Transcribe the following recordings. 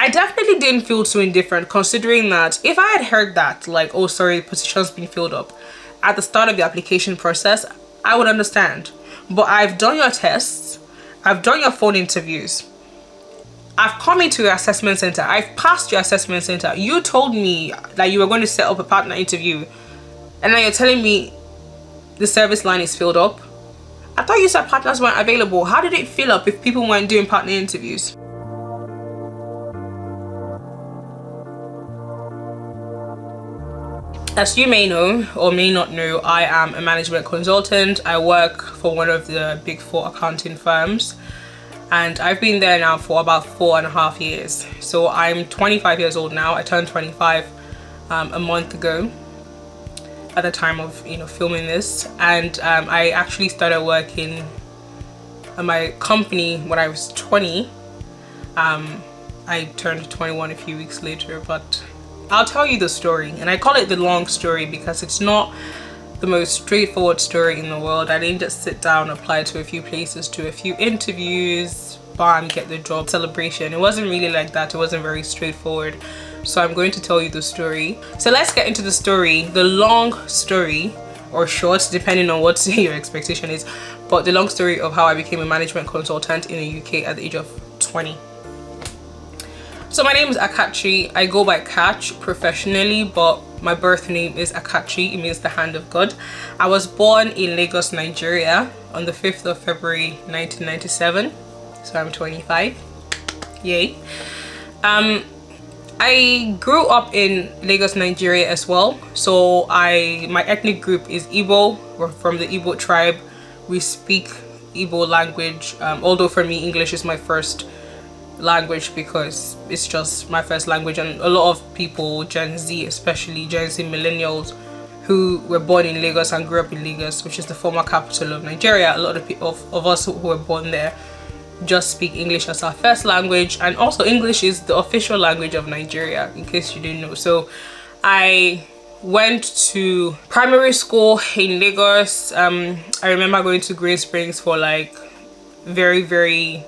I definitely didn't feel too indifferent, considering that if I had heard that, like, oh sorry, position's been filled up at the start of the application process, I would understand. But I've done your tests, I've done your phone interviews, I've come into your assessment center, I've passed your assessment center, you told me that you were going to set up a partner interview, and now you're telling me the service line is filled up. I thought you said partners weren't available. How did it fill up if people weren't doing partner interviews? As you may know or may not know, I am a management consultant. I work for one of the big 4 accounting firms, and I've been there now for about 4.5 years. So I'm 25 years old now. I turned 25 a month ago at the time of filming this, and I actually started working at my company when I was 20. I turned 21 a few weeks later, but I'll tell you the story, and I call it the long story because it's not the most straightforward story in the world. I didn't just sit down, apply to a few places, do a few interviews, bam, get the job, celebration. It wasn't really like that. It wasn't very straightforward. So I'm going to tell you the story. So let's get into the story, the long story, or short, depending on what your expectation is, but the long story of how I became a management consultant in the UK at the age of 20. So my name is Akachi. I go by Catch professionally, but my birth name is Akachi. It means the hand of God. I was born in Lagos, Nigeria on the 5th of February 1997. So I'm 25. Yay. I grew up in Lagos, Nigeria as well. So my ethnic group is Igbo. We're from the Igbo tribe. We speak Igbo language. Although for me, English is my first language because it's just my first language, and a lot of people, Gen Z, especially Gen Z millennials who were born in Lagos and grew up in Lagos, which is the former capital of Nigeria, a lot of people of us who were born there just speak English as our first language, and also English is the official language of Nigeria, in case you didn't know. So I went to primary school in Lagos. I remember going to Green Springs for like very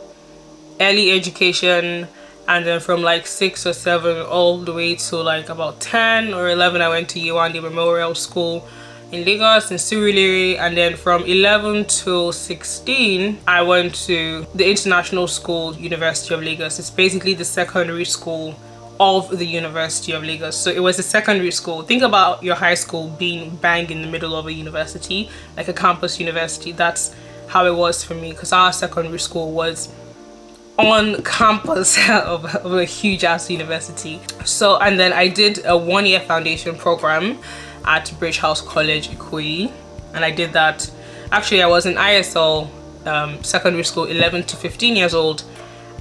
early education, and then from like 6 or 7 all the way to like about 10 or 11 I went to Yewande Memorial School in Lagos in Surulere, and then from 11 to 16 I went to the International School, University of Lagos. It's basically the secondary school of the University of Lagos. So it was a secondary school. Think about your high school being bang in the middle of a university, like a campus university. That's how it was for me, because our secondary school was on campus of a huge ass university. So, and then I did a 1-year foundation program at Bridge House College, Ikoyi, and I did that. Actually, I was in ISL secondary school 11 to 15 years old,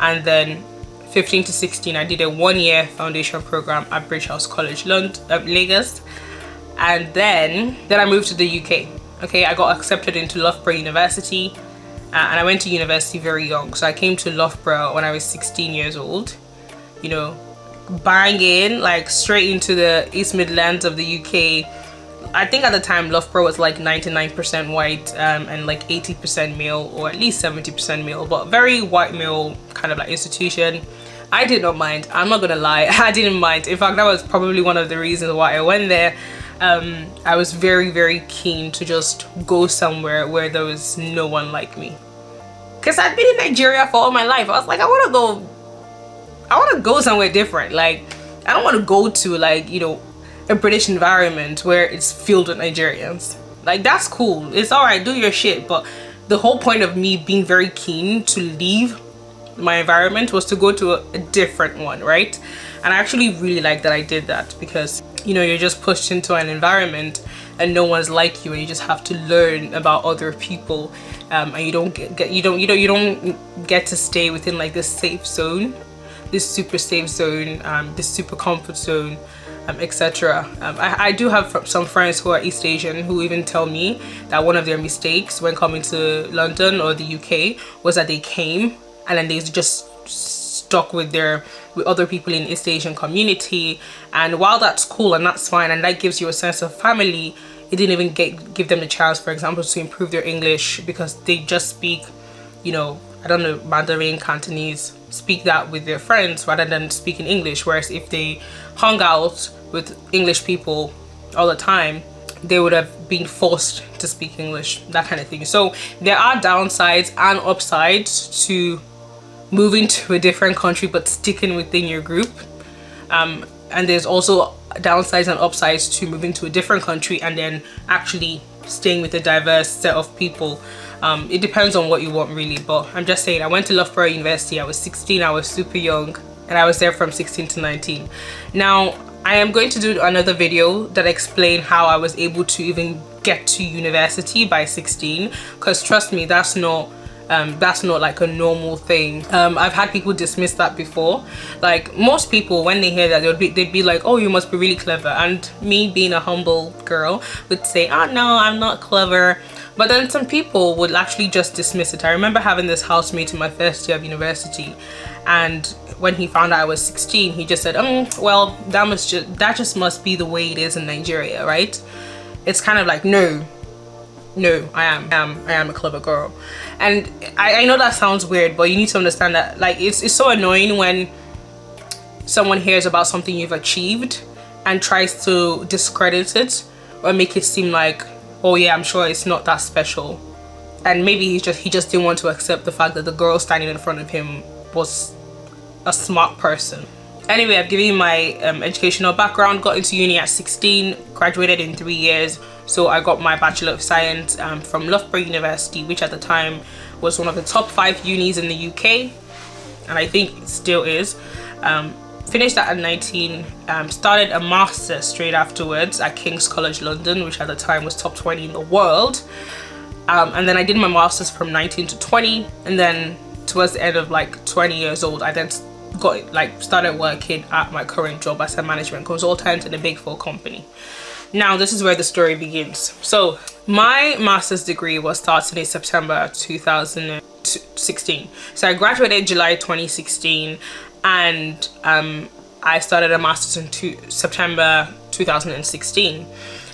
and then 15 to 16 I did a 1-year foundation program at Bridge House College, Lagos, and then I moved to the UK. Okay, I got accepted into Loughborough University. And I went to university very young. So I came to Loughborough when I was 16 years old, bang in, like straight into the East Midlands of the UK. I think at the time Loughborough was like 99% white and like 80% male, or at least 70% male, but very white male kind of like institution. I did not mind. I'm not gonna lie, I didn't mind. In fact, that was probably one of the reasons why I went there. I was very keen to just go somewhere where there was no one like me, because I'd been in Nigeria for all my life. I was like, I want to go somewhere different. Like, I don't want to go to like a British environment where it's filled with Nigerians. Like, that's cool, it's all right, do your shit, but the whole point of me being very keen to leave my environment was to go to a different one, right? And I actually really like that I did that, because you're just pushed into an environment and no one's like you, and you just have to learn about other people, and you don't get to stay within like this safe zone, this super safe zone, this super comfort zone, etc. I do have some friends who are East Asian who even tell me that one of their mistakes when coming to London or the UK was that they came and then they just stuck with other people in East Asian community, and while that's cool and that's fine and that gives you a sense of family, it didn't even give them the chance, for example, to improve their English, because they just speak I don't know, Mandarin, Cantonese, speak that with their friends rather than speaking English. Whereas if they hung out with English people all the time, they would have been forced to speak English, that kind of thing. So there are downsides and upsides to moving to a different country but sticking within your group. And there's also downsides and upsides to moving to a different country and then actually staying with a diverse set of people. It depends on what you want really, but I'm just saying, I went to Loughborough University. I was 16, I was super young, and I was there from 16 to 19. Now, I am going to do another video that explain how I was able to even get to university by 16, because trust me, that's not like a normal thing. I've had people dismiss that before. Like, most people, when they hear that, they'd be like, oh, you must be really clever. And me, being a humble girl, would say, oh no, I'm not clever. But then some people would actually just dismiss it. I remember having this housemate in my first year of university, and when he found out I was 16, he just said, well, that just must be the way it is in Nigeria, right? It's kind of like, no, I am a clever girl. And I know that sounds weird, but you need to understand that, like, it's so annoying when someone hears about something you've achieved and tries to discredit it or make it seem like, oh yeah, I'm sure it's not that special. And maybe he just didn't want to accept the fact that the girl standing in front of him was a smart person. Anyway, I've given you my educational background. Got into uni at 16, graduated in 3 years. So I got my Bachelor of Science from Loughborough University, which at the time was one of the top 5 unis in the UK, and I think it still is. Finished that at 19, started a master's straight afterwards at King's College London, which at the time was top 20 in the world. And then I did my master's from 19 to 20, and then towards the end of like 20 years old, I then started working at my current job as a management consultant in a Big 4 company. Now, this is where the story begins. So my master's degree was started in September 2016. So I graduated July 2016, and I started a master's in September 2016.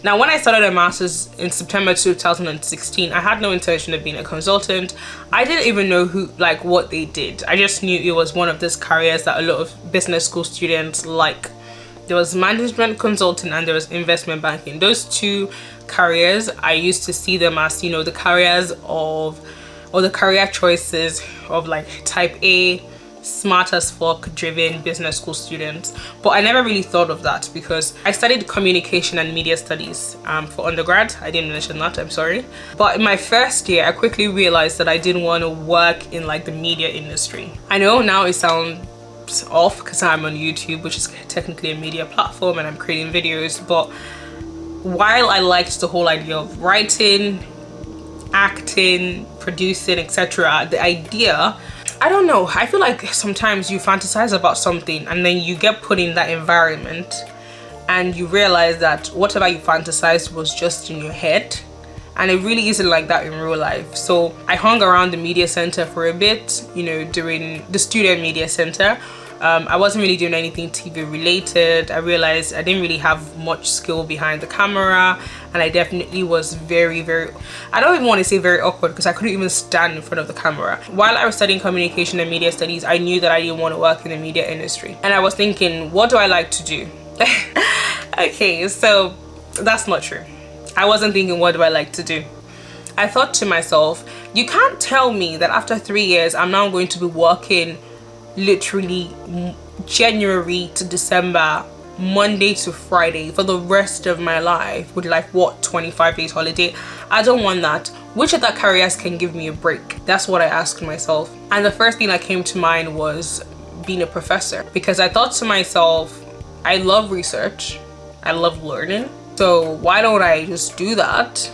Now, when I started a master's in September 2016, I had no intention of being a consultant. I didn't even know what they did. I just knew it was one of those careers that a lot of business school students like. There was management consulting and there was investment banking. Those two careers, I used to see them as, you know, the careers or the career choices of like type A, smart as fuck driven business school students. But I never really thought of that because I studied communication and media studies for undergrad. I didn't mention that, I'm sorry. But in my first year, I quickly realized that I didn't want to work in like the media industry. I know now it sounds off because I'm on YouTube, which is technically a media platform, and I'm creating videos, but while I liked the whole idea of writing, acting, producing, etc., the idea, I don't know, I feel like sometimes you fantasize about something and then you get put in that environment and you realize that whatever you fantasized was just in your head, and it really isn't like that in real life. So I hung around the media center for a bit, you know, doing the student media center. I wasn't really doing anything TV related. I realized I didn't really have much skill behind the camera, and I definitely was very, I don't even want to say very awkward because I couldn't even stand in front of the camera. While I was studying communication and media studies, I knew that I didn't want to work in the media industry, and I was thinking, what do I like to do? Okay, so that's not true. I wasn't thinking, what do I like to do? I thought to myself, you can't tell me that after 3 years I'm now going to be working literally January to December, Monday to Friday for the rest of my life with like what, 25 days holiday. I don't want that. Which of that careers can give me a break? That's what I asked myself. And the first thing that came to mind was being a professor, because I thought to myself, I love research, I love learning, so why don't I just do that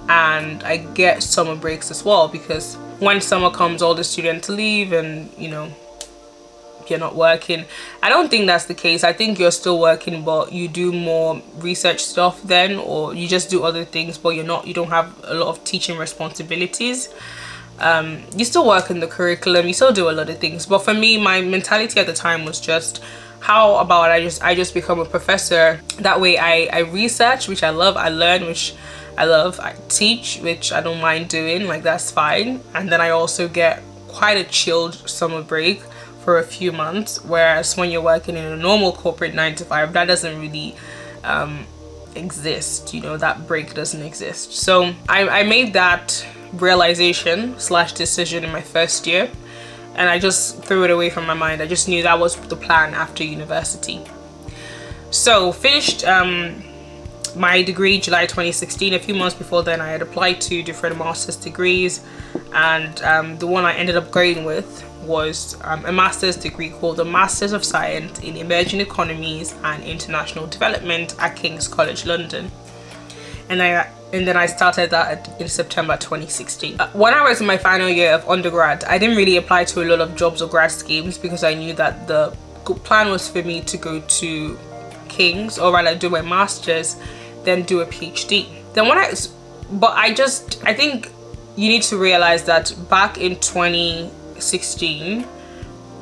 and I get summer breaks as well, because when summer comes all the students leave and, you know, you're not working. I don't think that's the case. I think you're still working, but you do more research stuff then, or you just do other things, but you don't have a lot of teaching responsibilities. You still work in the curriculum, you still do a lot of things, but for me, my mentality at the time was just, how about I just become a professor? That way I research, which I love, I learn, which I love, I teach, which I don't mind doing, like that's fine, and then I also get quite a chilled summer break for a few months, whereas when you're working in a normal corporate 9 to 5, that doesn't really exist. You know, that break doesn't exist. So I made that realization / decision in my first year, and I just threw it away from my mind. I just knew that was the plan after university. So finished my degree July 2016. A few months before then, I had applied to different master's degrees, and the one I ended up going with was a master's degree called the Masters of Science in Emerging Economies and International Development at King's College London. And then I started that in September 2016. When I was in my final year of undergrad, I didn't really apply to a lot of jobs or grad schemes because I knew that the plan was for me to go to King's, or rather do my master's, then do a PhD. Then I think you need to realize that back in 2016,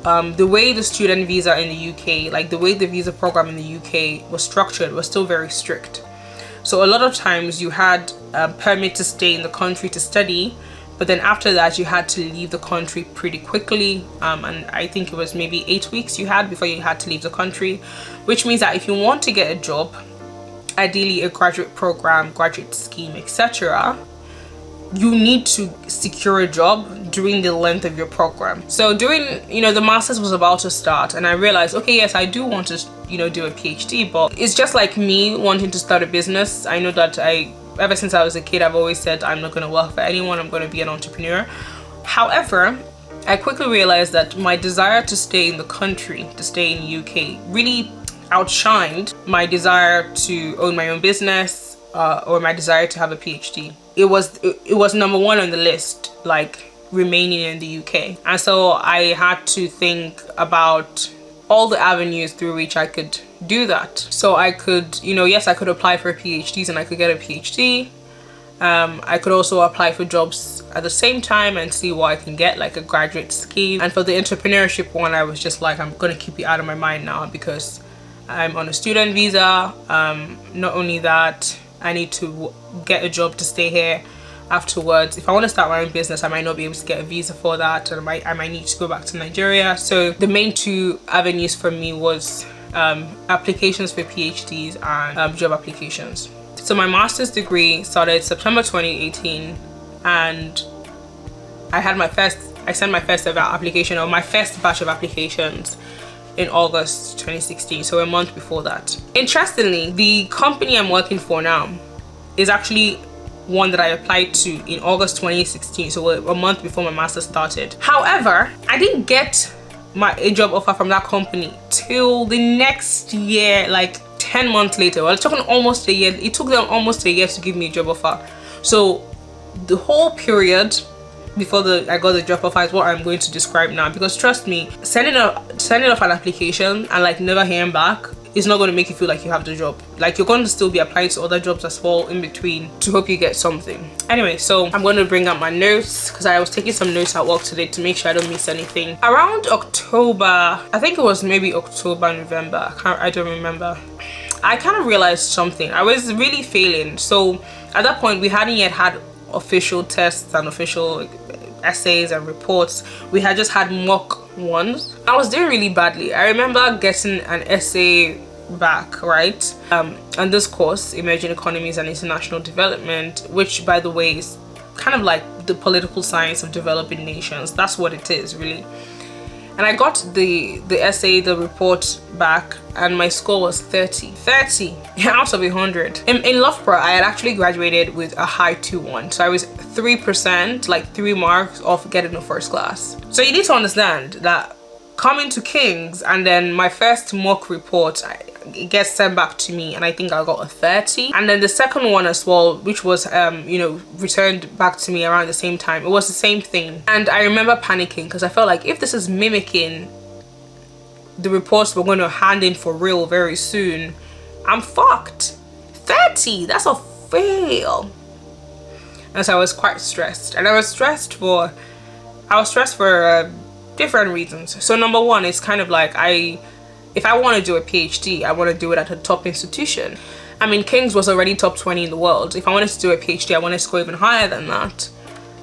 the way the student visa in the UK, like the way the visa program in the UK was structured, was still very strict. So a lot of times you had a permit to stay in the country to study, but then after that you had to leave the country pretty quickly, and I think it was maybe 8 weeks you had before you had to leave the country, which means that if you want to get a job, ideally a graduate program, graduate scheme, etc., you need to secure a job during the length of your program. So the master's was about to start, and I realized, okay, yes, I do want to do a PhD, but it's just like me wanting to start a business. I know that ever since I was a kid, I've always said I'm not going to work for anyone, I'm going to be an entrepreneur. However, I quickly realized that my desire to stay in the country, to stay in the UK, really outshined my desire to own my own business, or my desire to have a PhD. It was number one on the list, like remaining in the UK. And so I had to think about all the avenues through which I could do that. So I could, yes, I could apply for PhDs and I could get a PhD. I could also apply for jobs at the same time and see what I can get, like a graduate scheme. And for the entrepreneurship one, I was just like, I'm gonna keep it out of my mind now because I'm on a student visa. Not only that, I need to get a job to stay here afterwards. If I want to start my own business, I might not be able to get a visa for that, and I might need to go back to Nigeria. So the main two avenues for me was applications for PhDs and job applications. So my master's degree started September 2018, and I sent my first ever application, or my first batch of applications, in August 2016, so a month before that. Interestingly, the company I'm working for now is actually one that I applied to in August 2016, so a month before my master started. However, I didn't get a job offer from that company till the next year, like 10 months later. Well, it took them almost a year to give me a job offer. So the whole period before I got the job offer is what I'm going to describe now, because trust me, sending off an application and like never hearing back is not going to make you feel like you have the job. Like, you're going to still be applying to other jobs as well in between to hope you get something. Anyway, so I'm going to bring up my notes because I was taking some notes at work today to make sure I don't miss anything. Around October, I think it was maybe October, November, I don't remember, I kind of realized something. I was really failing. So at that point, we hadn't yet had official tests and official essays and reports. We had just had mock ones. I was doing really badly. I remember getting an essay back, right, on this course, Emerging Economies and International Development, which, by the way, is kind of like the political science of developing nations. That's what it is, really. And I got the essay, the report back, and my score was 30 out of 100. In Loughborough, I had actually graduated with a high 2-1, so I was 3%, like 3 marks off getting a first class. So you need to understand that coming to King's, and then my first mock report, it gets sent back to me, and I think I got a 30. And then the second one as well, which was returned back to me around the same time, it was the same thing. And I remember panicking because I felt like, if this is mimicking the reports we're going to hand in for real very soon, I'm fucked. 30, that's a fail. And so I was quite stressed, and I was stressed for different reasons. So number one, it's kind of like, if I want to do a PhD, I want to do it at a top institution. I mean, King's was already top 20 in the world. If I wanted to do a PhD, I wanted to go even higher than that.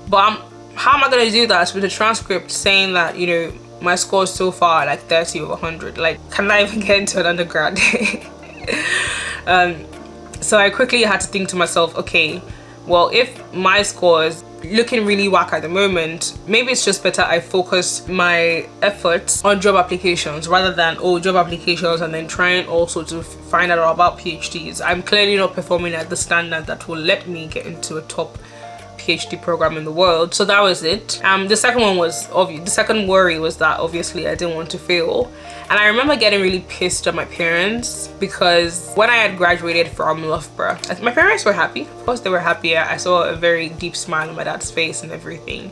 But how am I gonna do that with a transcript saying that, you know, my score so far like 30 over 100? Like, can I even get into an undergrad? So I quickly had to think to myself, okay, well, if my score is looking really whack at the moment, maybe it's just better I focus my efforts on job applications rather than job applications and then trying also to find out about PhDs. I'm clearly not performing at the standard that will let me get into a top PhD program in the world. So that was it. The second one was the second worry was that obviously I didn't want to fail. And I remember getting really pissed at my parents because when I had graduated from Loughborough, my parents were happy. Of course they were happy. I saw a very deep smile on my dad's face and everything.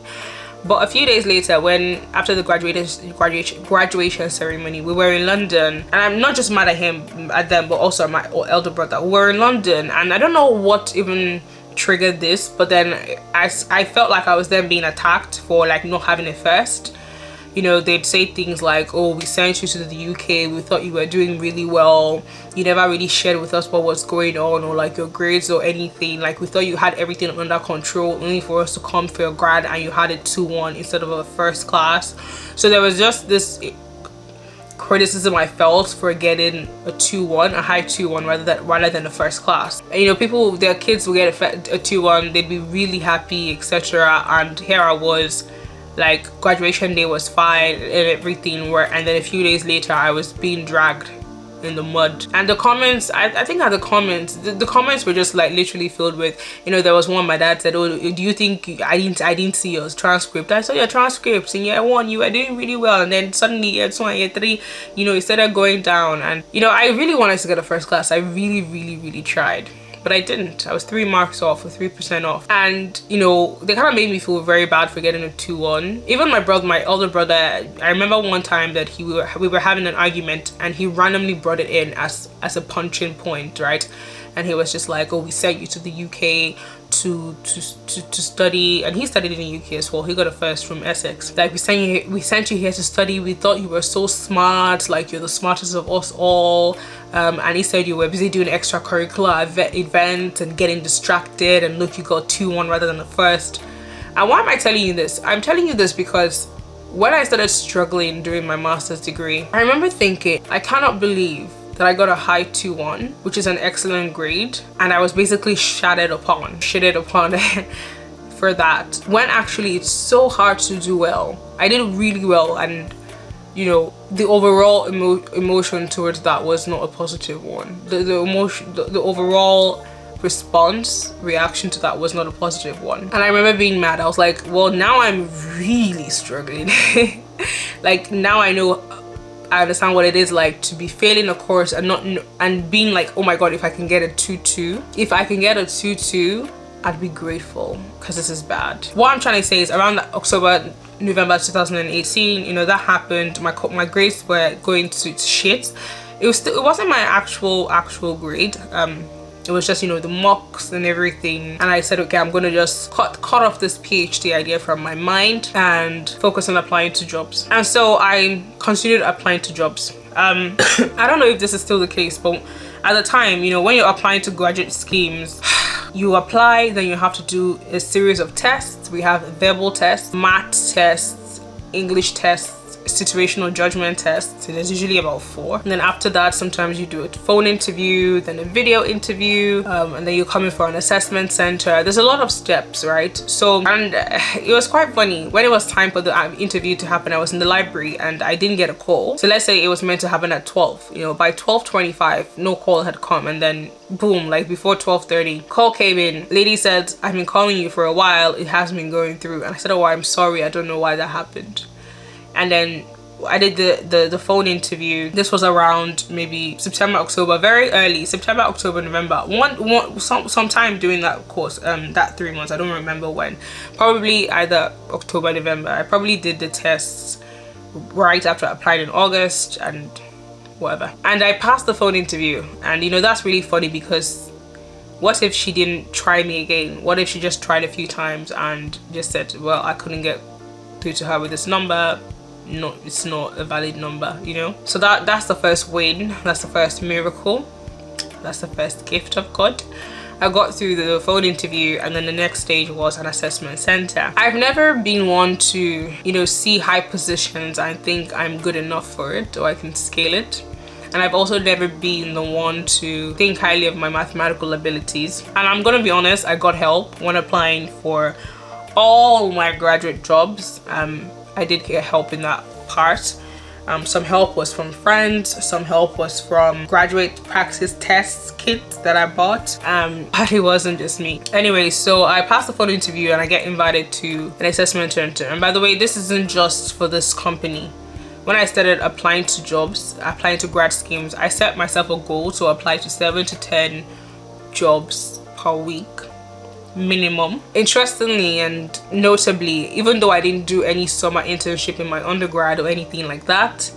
But a few days later, after the graduation ceremony, we were in London, and I'm not just mad at them, but also at my elder brother. We were in London, and I don't know what even triggered this, but then I felt like I was then being attacked for like not having a first. You know, they'd say things like, oh, we sent you to the UK, we thought you were doing really well, you never really shared with us what was going on, or like your grades or anything, like we thought you had everything under control, only for us to come for your grad and you had a 2-1 instead of a first class. So there was just this criticism I felt for getting a 2-1, a high 2-1 rather than a first class. And, you know, their kids will get a 2-1, they'd be really happy, etc. And here I was, like, graduation day was fine and everything, and then a few days later I was being dragged in the mud. And the comments, I think the comments were just like literally filled with, you know, there was one, my dad said, oh, do you think I didn't see your transcript? I saw your transcripts in year 1, you were doing really well, and then suddenly year 2 and year 3, you know, it started going down. And, you know, I really wanted to get a first class. I really tried, but I didn't. I was 3 marks off, or 3% off. And, you know, they kind of made me feel very bad for getting a 2-1. Even my elder brother, I remember one time that we were having an argument and he randomly brought it in as a punching point, right? And he was just like, oh, we sent you to the UK to study, and he studied in the UK as well. He got a first from Essex. Like, we sent you here to study. We thought you were so smart, like you're the smartest of us all. And he said you were busy doing extracurricular events and getting distracted, and look, you got 2-1 rather than a first. And why am I telling you this? I'm telling you this because when I started struggling during my master's degree, I remember thinking, I cannot believe that I got a high 2-1, which is an excellent grade, and I was basically shitted upon for that, when actually it's so hard to do well. I did really well, and, you know, the overall emotion towards that was not a positive one. The overall reaction to that was not a positive one. And I remember being mad. I was like, well, now I'm really struggling. Like, now I understand what it is like to be failing a course and being like, oh my god, if I can get a 2-2, I'd be grateful, because this is bad. What I'm trying to say is, around November 2018, you know, that happened. My grades were going to shit. It wasn't my actual grade. It was just, you know, the mocks and everything. And I said, okay, I'm gonna just cut off this PhD idea from my mind and focus on applying to jobs. And so I continued applying to jobs. I don't know if this is still the case, but at the time, you know, when you're applying to graduate schemes, you apply, then you have to do a series of tests. We have verbal tests, math tests, English tests, situational judgment tests. So there's usually about 4. And then after that, sometimes you do a phone interview, then a video interview, and then you come in for an assessment center. There's a lot of steps, right? So, and it was quite funny. When it was time for the interview to happen, I was in the library and I didn't get a call. So let's say it was meant to happen at 12. You know, by 12:25, no call had come, and then boom, like before 12:30, call came in. Lady said, I've been calling you for a while, it hasn't been going through. And I said, oh, I'm sorry, I don't know why that happened. And then I did the phone interview. This was around maybe September, October, very early, September, October, November, sometime during that course, that 3 months. I don't remember when, probably either October, November. I probably did the tests right after I applied in August and whatever. And I passed the phone interview. And, you know, that's really funny, because what if she didn't try me again? What if she just tried a few times and just said, well, I couldn't get through to her with this number. No, it's not a valid number, you know. So that's the first win, that's the first miracle, that's the first gift of God. I got through the phone interview, and then the next stage was an assessment center. I've never been one to, see high positions and think I'm good enough for it or I can scale it. And I've also never been the one to think highly of my mathematical abilities. And I'm gonna be honest, I got help when applying for all my graduate jobs. I did get help in that part. Some help was from friends, some help was from graduate practice tests kits that I bought, but it wasn't just me. Anyway, so I passed the phone interview and I get invited to an assessment center. And by the way, this isn't just for this company. When I started applying to jobs, applying to grad schemes, I set myself a goal to apply to 7 to 10 jobs per week minimum. Interestingly and notably, even though I didn't do any summer internship in my undergrad or anything like that,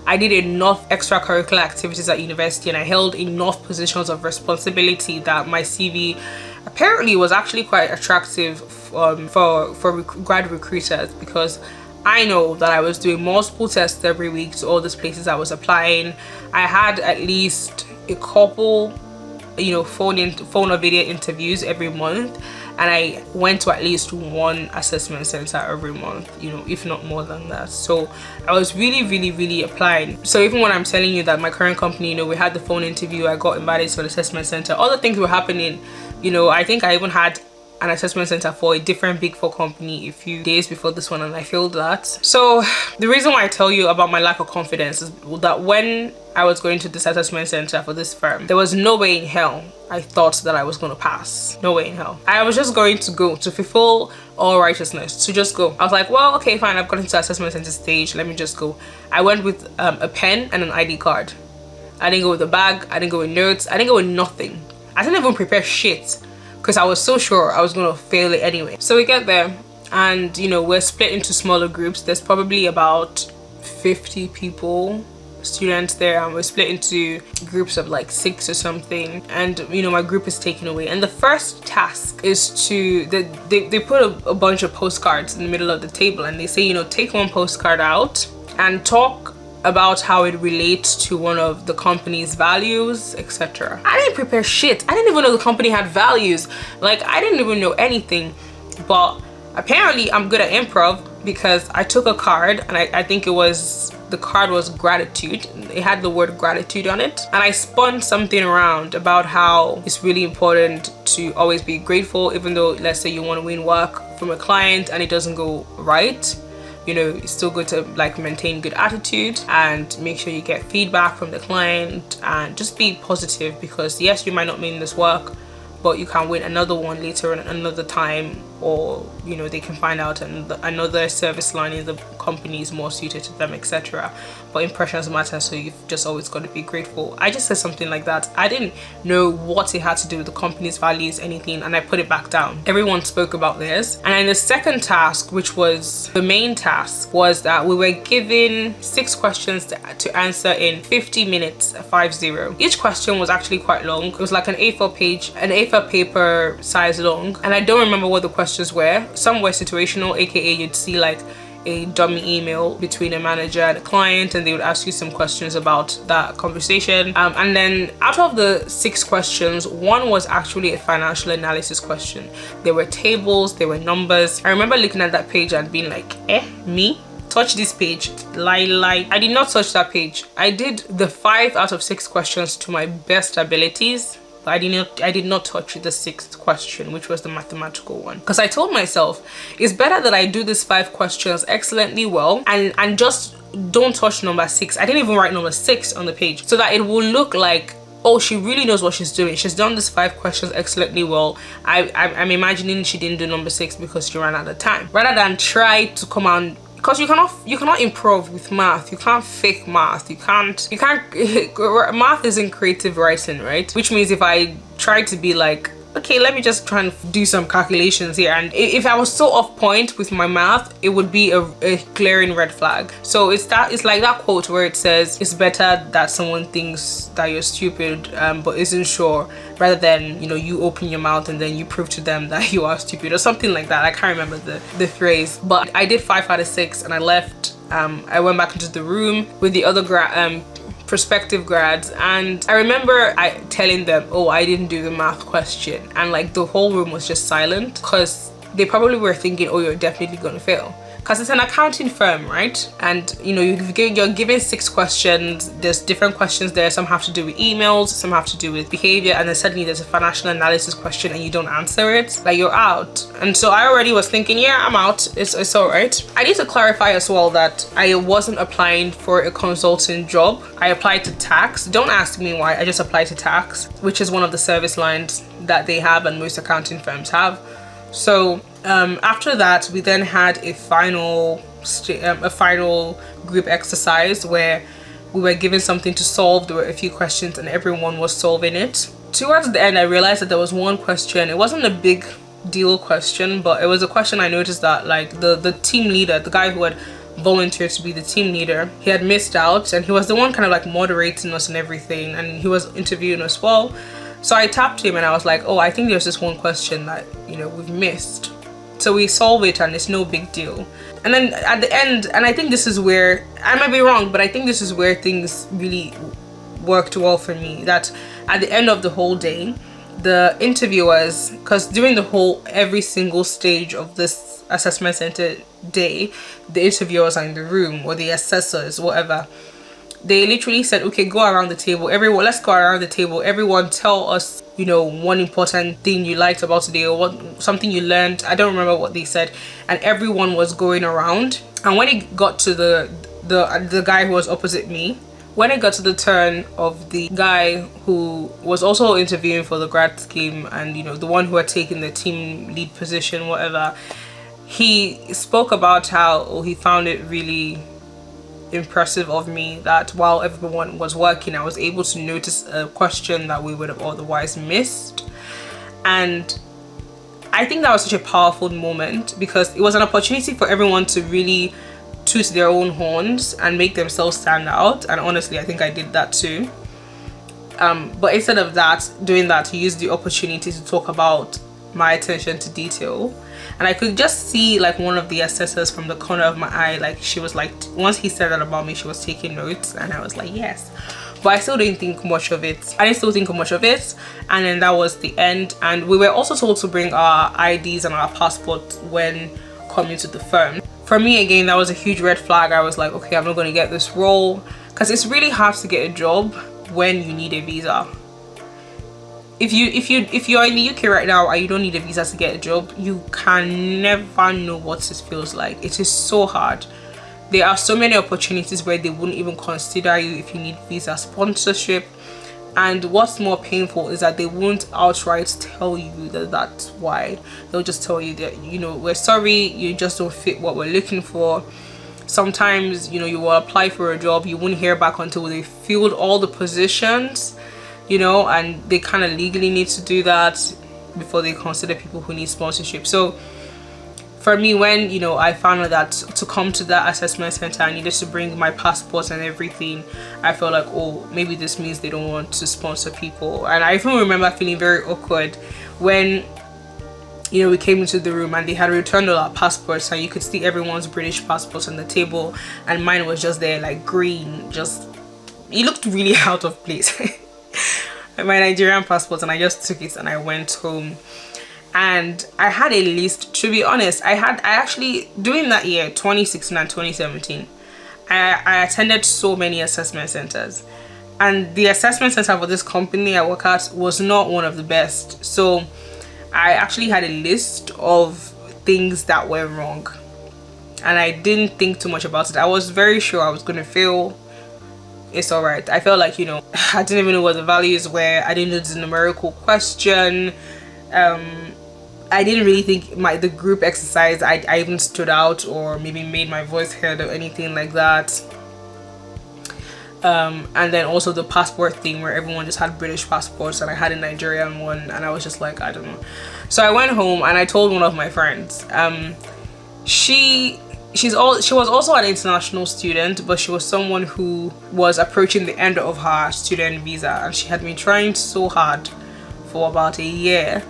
I did enough extracurricular activities at university and I held enough positions of responsibility that my CV apparently was actually quite attractive for grad recruiters, because I know that I was doing multiple tests every week to all these places I was applying. I had at least a couple phone or video interviews every month, and I went to at least one assessment center every month, if not more than that. So I was really applying. So even when I'm telling you that my current company, we had the phone interview, I got invited to an assessment center, other things were happening. I think I even had an assessment center for a different Big Four company a few days before this one, and I failed that. So the reason why I tell you about my lack of confidence is that when I was going to this assessment center for this firm, there was no way in hell I thought that I was going to pass. No way in hell. I was just going to go to fulfill all righteousness, to just go. I was like, well, okay, fine, I've gotten to the assessment center stage, let me just go. I went with a pen and an ID card. I didn't go with a bag, I didn't go with notes, I didn't go with nothing. I didn't even prepare shit, because I was so sure I was gonna fail it anyway. So we get there and we're split into smaller groups. There's probably about 50 people, students there, and we're split into groups of like 6 or something, and my group is taken away. And the first task is to they put a bunch of postcards in the middle of the table, and they say, take one postcard out and talk about how it relates to one of the company's values, etc. I didn't prepare shit. I didn't even know the company had values. Like, I didn't even know anything. But apparently I'm good at improv, because I took a card, and I think the card was gratitude. It had the word gratitude on it, and I spun something around about how it's really important to always be grateful, even though, let's say, you want to win work from a client and it doesn't go right. It's still good to maintain good attitude and make sure you get feedback from the client and just be positive, because yes, you might not win this work, but you can win another one later and another time, or they can find out another service line in the company is more suited to them, etc. But impressions matter, so you've just always got to be grateful. I just said something like that. I didn't know what it had to do with the company's values, anything, and I put it back down. Everyone spoke about theirs. And then the second task, which was the main task, was that we were given 6 questions to answer in 50 minutes, 50. Each question was actually quite long. It was like an A4 paper size long, and I don't remember what the questions were. Some were situational, aka you'd see like a dummy email between a manager and a client, and they would ask you some questions about that conversation. And then out of the 6 questions, one was actually a financial analysis question. There were tables, there were numbers. I remember looking at that page and being like, me? Touch this page? Lie. I did not touch that page. I did the 5 out of 6 questions to my best abilities. I did not touch the 6th question, which was the mathematical one, because I told myself it's better that I do these 5 questions excellently well and just don't touch number 6. I didn't even write number 6 on the page, so that it will look like, oh, she really knows what she's doing. She's done these 5 questions excellently well. I'm imagining she didn't do number 6 because she ran out of time, rather than try to come on. Because you cannot improv with math. You can't fake math. You can't math isn't creative writing, right? Which means if I try to be like, okay, let me just try and do some calculations here, and if I was so off point with my math, it would be a glaring red flag. So it's like that quote where it says it's better that someone thinks that you're stupid but isn't sure, rather than you open your mouth and then you prove to them that you are stupid, or something like that. I can't remember the phrase, but I did 5 out of 6 and I left. I went back into the room with the other prospective grads, and I remember telling them, oh, I didn't do the math question, and like the whole room was just silent because they probably were thinking, oh, you're definitely gonna fail. Because it's an accounting firm, right? And you know, you're given 6 questions. There's different questions there. Some have to do with emails, some have to do with behavior, and then suddenly there's a financial analysis question and you don't answer it, like you're out. And so I already was thinking, yeah, I'm out. It's all right. I need to clarify as well that I wasn't applying for a consulting job. I applied to tax. Don't ask me why. I just applied to tax, which is one of the service lines that they have and most accounting firms have. So after that, we then had a final group exercise where we were given something to solve. There were a few questions and everyone was solving it. Towards the end, I realized that there was one question. It wasn't a big deal question, but it was a question I noticed that like the team leader, the guy who had volunteered to be the team leader, he had missed out, and he was the one kind of like moderating us and everything, and he was interviewing us well. So I tapped him and I was like, oh, I think there's this one question that, you know, we've missed. So we solve it and it's no big deal. And then at the end, and I think this is where, I might be wrong, but I think this is where things really worked well for me, that at the end of the whole day, the interviewers, because during every single stage of this assessment center day, the interviewers are in the room, or the assessors, whatever. They literally said, okay, go around the table. Let's go around the table. Everyone tell us, you know, one important thing you liked about today, or something you learned. I don't remember what they said. And everyone was going around. And when it got to the guy who was opposite me, when it got to the turn of the guy who was also interviewing for the grad scheme, and you know, the one who had taken the team lead position, whatever, he spoke about how he found it really impressive of me that while everyone was working, I was able to notice a question that we would have otherwise missed. And I think that was such a powerful moment, because it was an opportunity for everyone to really toot their own horns and make themselves stand out. And honestly, I think I did that too. But instead of doing that, he used the opportunity to talk about my attention to detail. And I could just see like one of the assessors from the corner of my eye, like she was like, once he said that about me, she was taking notes, and I was like, yes. But I still didn't think much of it. And then that was the end. And we were also told to bring our IDs and our passports when coming to the firm. For me, again, that was a huge red flag. I was like, okay, I'm not going to get this role, because it's really hard to get a job when you need a visa. If you're in the UK right now and you don't need a visa to get a job, you can never know what this feels like. It is so hard. There are so many opportunities where they wouldn't even consider you if you need visa sponsorship. And what's more painful is that they won't outright tell you that that's why. They'll just tell you that, you know, we're sorry, you just don't fit what we're looking for. Sometimes, you know, you will apply for a job, you won't hear back until they filled all the positions, you know, and they kind of legally need to do that before they consider people who need sponsorship. So for me, when, you know, I found out that to come to that assessment center, I needed to bring my passport and everything, I felt like, oh, maybe this means they don't want to sponsor people. And I even remember feeling very awkward when, you know, we came into the room and they had returned all our passports, and you could see everyone's British passports on the table, and mine was just there like green, just, it looked really out of place. My Nigerian passport, and I just took it and I went home. And I had a list, to be honest. I actually, during that year, 2016 and 2017, I attended so many assessment centers, and the assessment center for this company I work at was not one of the best. So I actually had a list of things that were wrong, and I didn't think too much about it. I was very sure I was going to fail. It's all right. I felt like, you know, I didn't even know what the values were. I didn't know the numerical question. I didn't really think the group exercise, I even stood out or maybe made my voice heard or anything like that. And then also the passport thing, where everyone just had British passports and I had a Nigerian one, and I was just like, I don't know. So I went home and I told one of my friends. She was also an international student, but she was someone who was approaching the end of her student visa, and she had been trying so hard for about a year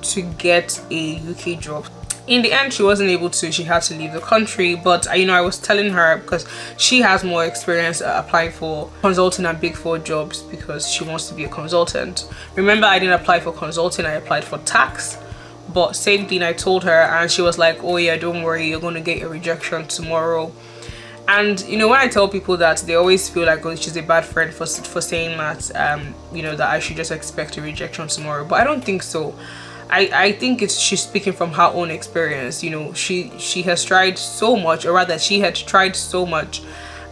to get a UK job. In the end, she wasn't able to. She had to leave the country. But I was telling her, because she has more experience applying for consulting and Big Four jobs because she wants to be a consultant. Remember, I didn't apply for consulting, I applied for tax. But same thing, I told her, and she was like, oh yeah, don't worry, you're going to get a rejection tomorrow. And when I tell people that, they always feel like, oh, she's a bad friend for saying that, that I should just expect a rejection tomorrow. But I don't think so. I think she's speaking from her own experience. She has tried so much, or rather she had tried so much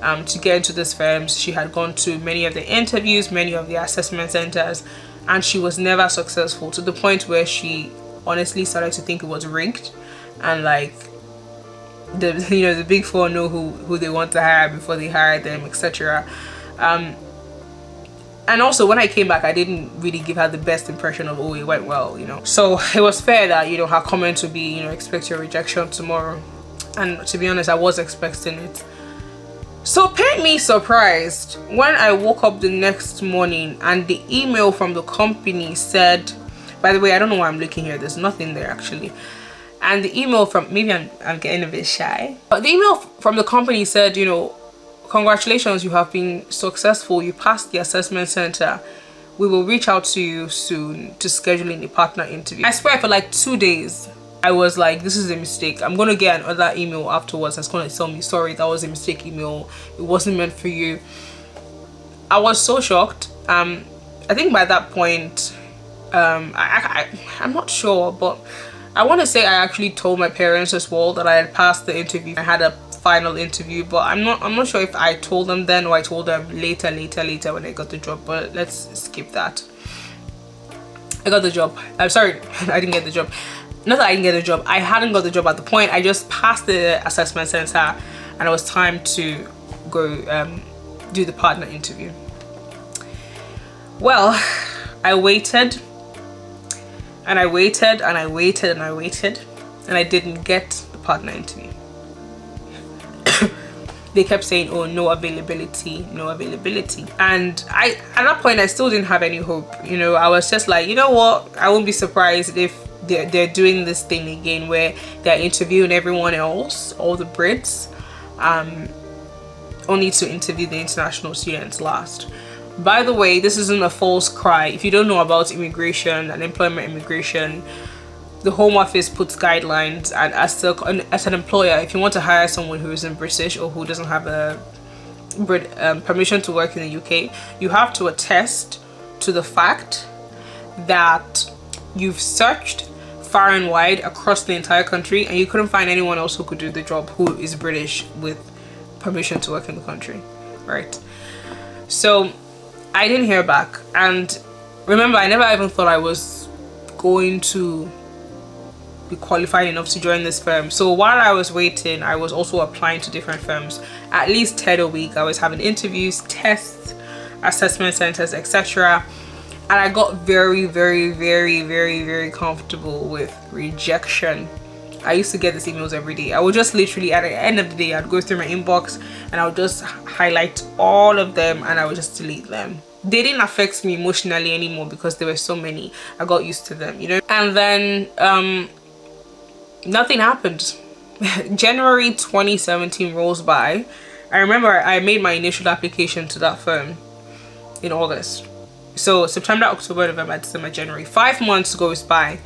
to get into these firms. She had gone to many of the interviews, many of the assessment centers, and she was never successful, to the point where she honestly started to think it was rigged, and like the Big Four know who they want to hire before they hire them, etc. And also, when I came back, I didn't really give her the best impression of, oh, it went well, So it was fair that, her comment would be, expect your rejection tomorrow. And to be honest, I was expecting it. So paint me surprised when I woke up the next morning and the email from the company said, by the way, I don't know why I'm looking here. There's nothing there, actually. And the email from, maybe I'm getting a bit shy. But the email from the company said, congratulations, you have been successful. You passed the assessment center. We will reach out to you soon to schedule in a partner interview. I swear, for like 2 days, I was like, this is a mistake. I'm going to get another email afterwards that's going to tell me, sorry, that was a mistake email. It wasn't meant for you. I was so shocked. I think by that point, I'm not sure, but I want to say I actually told my parents as well that I had passed the interview. I had a final interview, but I'm not sure if I told them then or I told them later when I got the job. But let's skip that. I got the job. I'm sorry, I didn't get the job. Not that I didn't get the job, I hadn't got the job at the point. I just passed the assessment center and it was time to go do the partner interview. Well, I waited and I waited and I waited and I waited, and I didn't get the partner interview. They kept saying, oh, no availability. And at that point, I still didn't have any hope. I was just like, you know what? I won't be surprised if they're doing this thing again where they're interviewing everyone else, all the Brits, only to interview the international students last. By the way, this isn't a false cry. If you don't know about immigration and employment immigration, the Home Office puts guidelines, and as an employer, if you want to hire someone who isn't British or who doesn't have a permission to work in the UK, you have to attest to the fact that you've searched far and wide across the entire country and you couldn't find anyone else who could do the job who is British with permission to work in the country, right? So I didn't hear back, and remember, I never even thought I was going to be qualified enough to join this firm. So while I was waiting, I was also applying to different firms. At least 10 a week. I was having interviews, tests, assessment centers, etc. And I got very, very, very, very, very comfortable with rejection. I used to get these emails every day. I would just literally, at the end of the day, I'd go through my inbox and I would just highlight all of them and I would just delete them. They didn't affect me emotionally anymore because there were so many. I got used to them, And then nothing happened. January 2017 rolls by. I remember I made my initial application to that firm in August. So September, October, November, December, January. 5 months goes by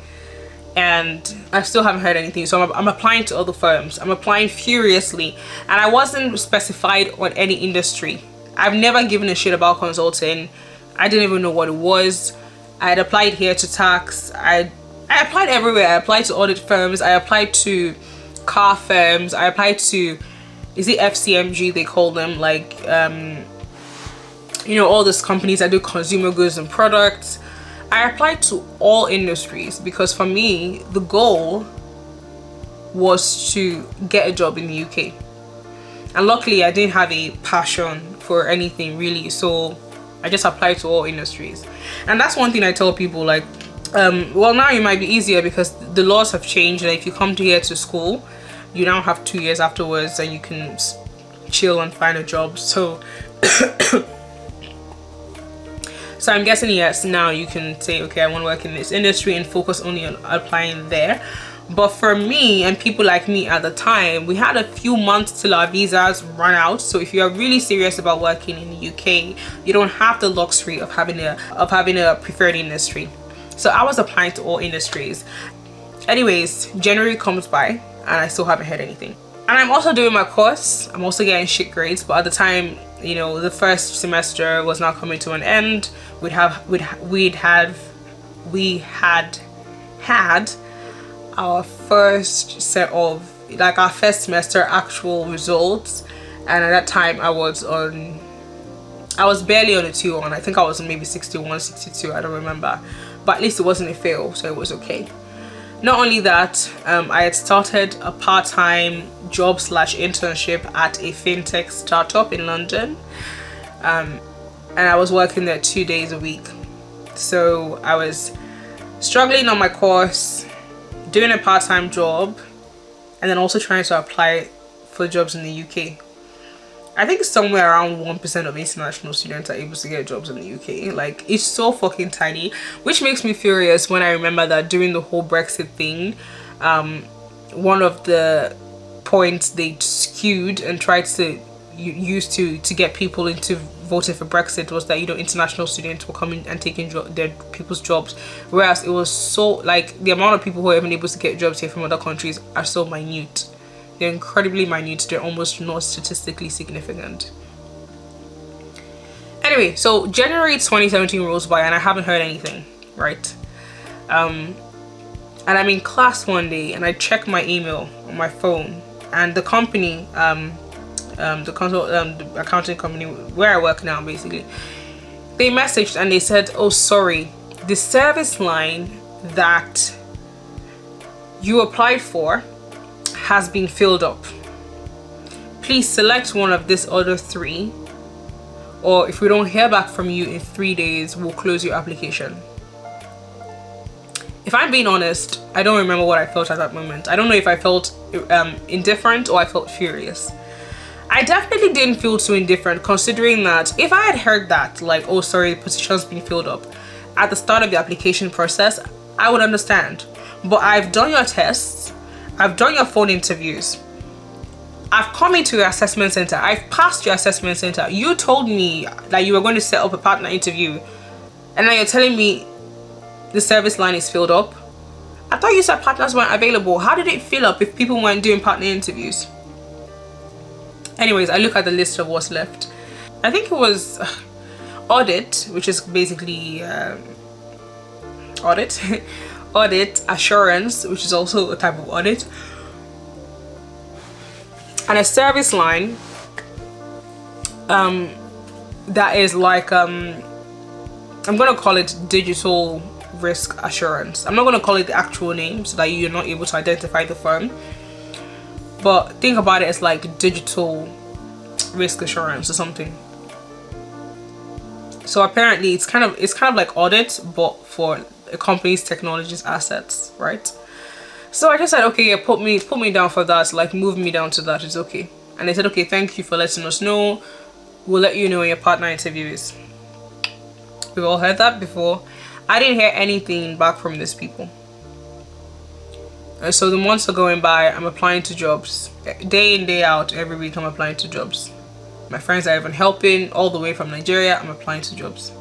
and I still haven't heard anything. So I'm applying to other firms. I'm applying furiously, and I wasn't specified on any industry. I've never given a shit about consulting. I didn't even know what it was. I had applied here to tax. I applied everywhere. I applied to audit firms. I applied to car firms. I applied to, is it FCMG they call them? Like, all these companies that do consumer goods and products. I applied to all industries because for me, the goal was to get a job in the UK. And luckily, I didn't have a passion for anything really. So I just applied to all industries. And that's one thing I tell people, like, well, now it might be easier because the laws have changed. Like, if you come here to school, you now have 2 years afterwards and you can chill and find a job. So so I'm guessing, yes, now you can say, okay, I want to work in this industry and focus only on applying there. But for me and people like me at the time, we had a few months till our visas run out. So if you are really serious about working in the UK, you don't have the luxury of having a preferred industry. So I was applying to all industries. Anyways, January comes by and I still haven't heard anything. And I'm also doing my course. I'm also getting shit grades, but at the time, you know, the first semester was now coming to an end. We had our first set of, like, our first semester actual results, and at that time I was barely on a 2-1. I think I was maybe 61, 62, I don't remember, but at least it wasn't a fail, so it was okay. Not only that, I had started a part-time job / internship at a fintech startup in London, and I was working there 2 days a week. So I was struggling on my course, doing a part-time job, and then also trying to apply for jobs in the UK. I think somewhere around 1% of international students are able to get jobs in the UK. Like, it's so fucking tiny, which makes me furious when I remember that during the whole Brexit thing, one of the points they skewed and tried to use to get people into voting for Brexit was that, you know, international students were coming and taking their people's jobs, whereas it was so, like, the amount of people who are even able to get jobs here from other countries are so minute. They're incredibly minute. They're almost not statistically significant. Anyway, so January 2017 rolls by and I haven't heard anything, right? And I'm in class one day and I check my email on my phone, and the company, the accounting company where I work now, basically, they messaged and they said, oh, sorry, the service line that you applied for has been filled up. Please select one of these other 3, or if we don't hear back from you in 3 days, we'll close your application. If I'm being honest, I don't remember what I felt at that moment. I don't know if I felt indifferent or I felt furious. I definitely didn't feel too indifferent, considering that if I had heard that, like, oh, sorry, the position's been filled up, at the start of the application process, I would understand. But I've done your tests, I've done your phone interviews, I've come into your assessment center, I've passed your assessment center. You told me that you were going to set up a partner interview, and now you're telling me the service line is filled up. I thought you said partners weren't available. How did it fill up if people weren't doing partner interviews? Anyways, I look at the list of what's left. I think it was audit, which is basically audit. Audit, assurance, which is also a type of audit, and a service line that is like, I'm gonna call it digital risk assurance. I'm not gonna call it the actual name so that you're not able to identify the firm, but think about it as like digital risk assurance or something. So apparently it's kind of like audit, but for a company's technology's assets, right? So I just said, okay, yeah, put me down for that, like move me down to that, it's okay. And they said, okay, thank you for letting us know. We'll let you know when your partner interview is. We've all heard that before. I didn't hear anything back from these people. And so the months are going by, I'm applying to jobs. Day in, day out, every week I'm applying to jobs. My friends are even helping all the way from Nigeria, I'm applying to jobs.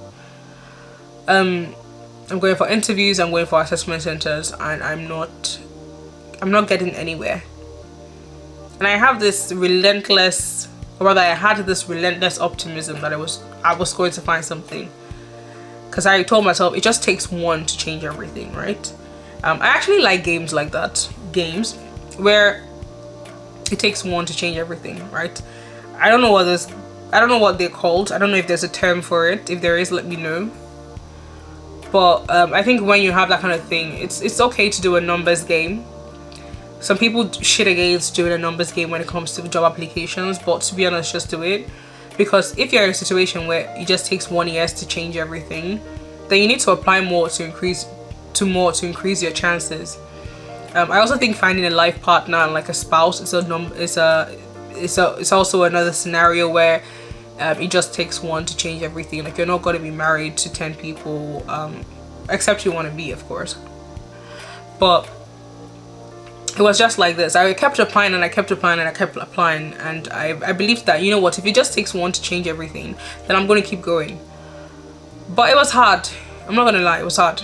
I'm going for interviews, I'm going for assessment centers, and I'm not getting anywhere. And I have this relentless, or rather I had this relentless optimism that I was going to find something. Because I told myself it just takes one to change everything, right? I actually like games like that. Games where it takes one to change everything, right? I don't know what they're called. I don't know if there's a term for it. If there is, let me know. But I think when you have that kind of thing, it's okay to do a numbers game. Some people shit against doing a numbers game when it comes to job applications, but to be honest, just do it. Because if you're in a situation where it just takes 1 year to change everything, then you need to apply more to increase your chances. I also think finding a life partner and like a spouse it's also another scenario where it just takes one to change everything. Like, you're not going to be married to 10 people, except you want to be, of course. But it was just like this. I kept applying and I kept applying and I kept applying, and I believed that, you know what, if it just takes one to change everything, then I'm going to keep going. But it was hard. I'm not gonna lie, it was hard.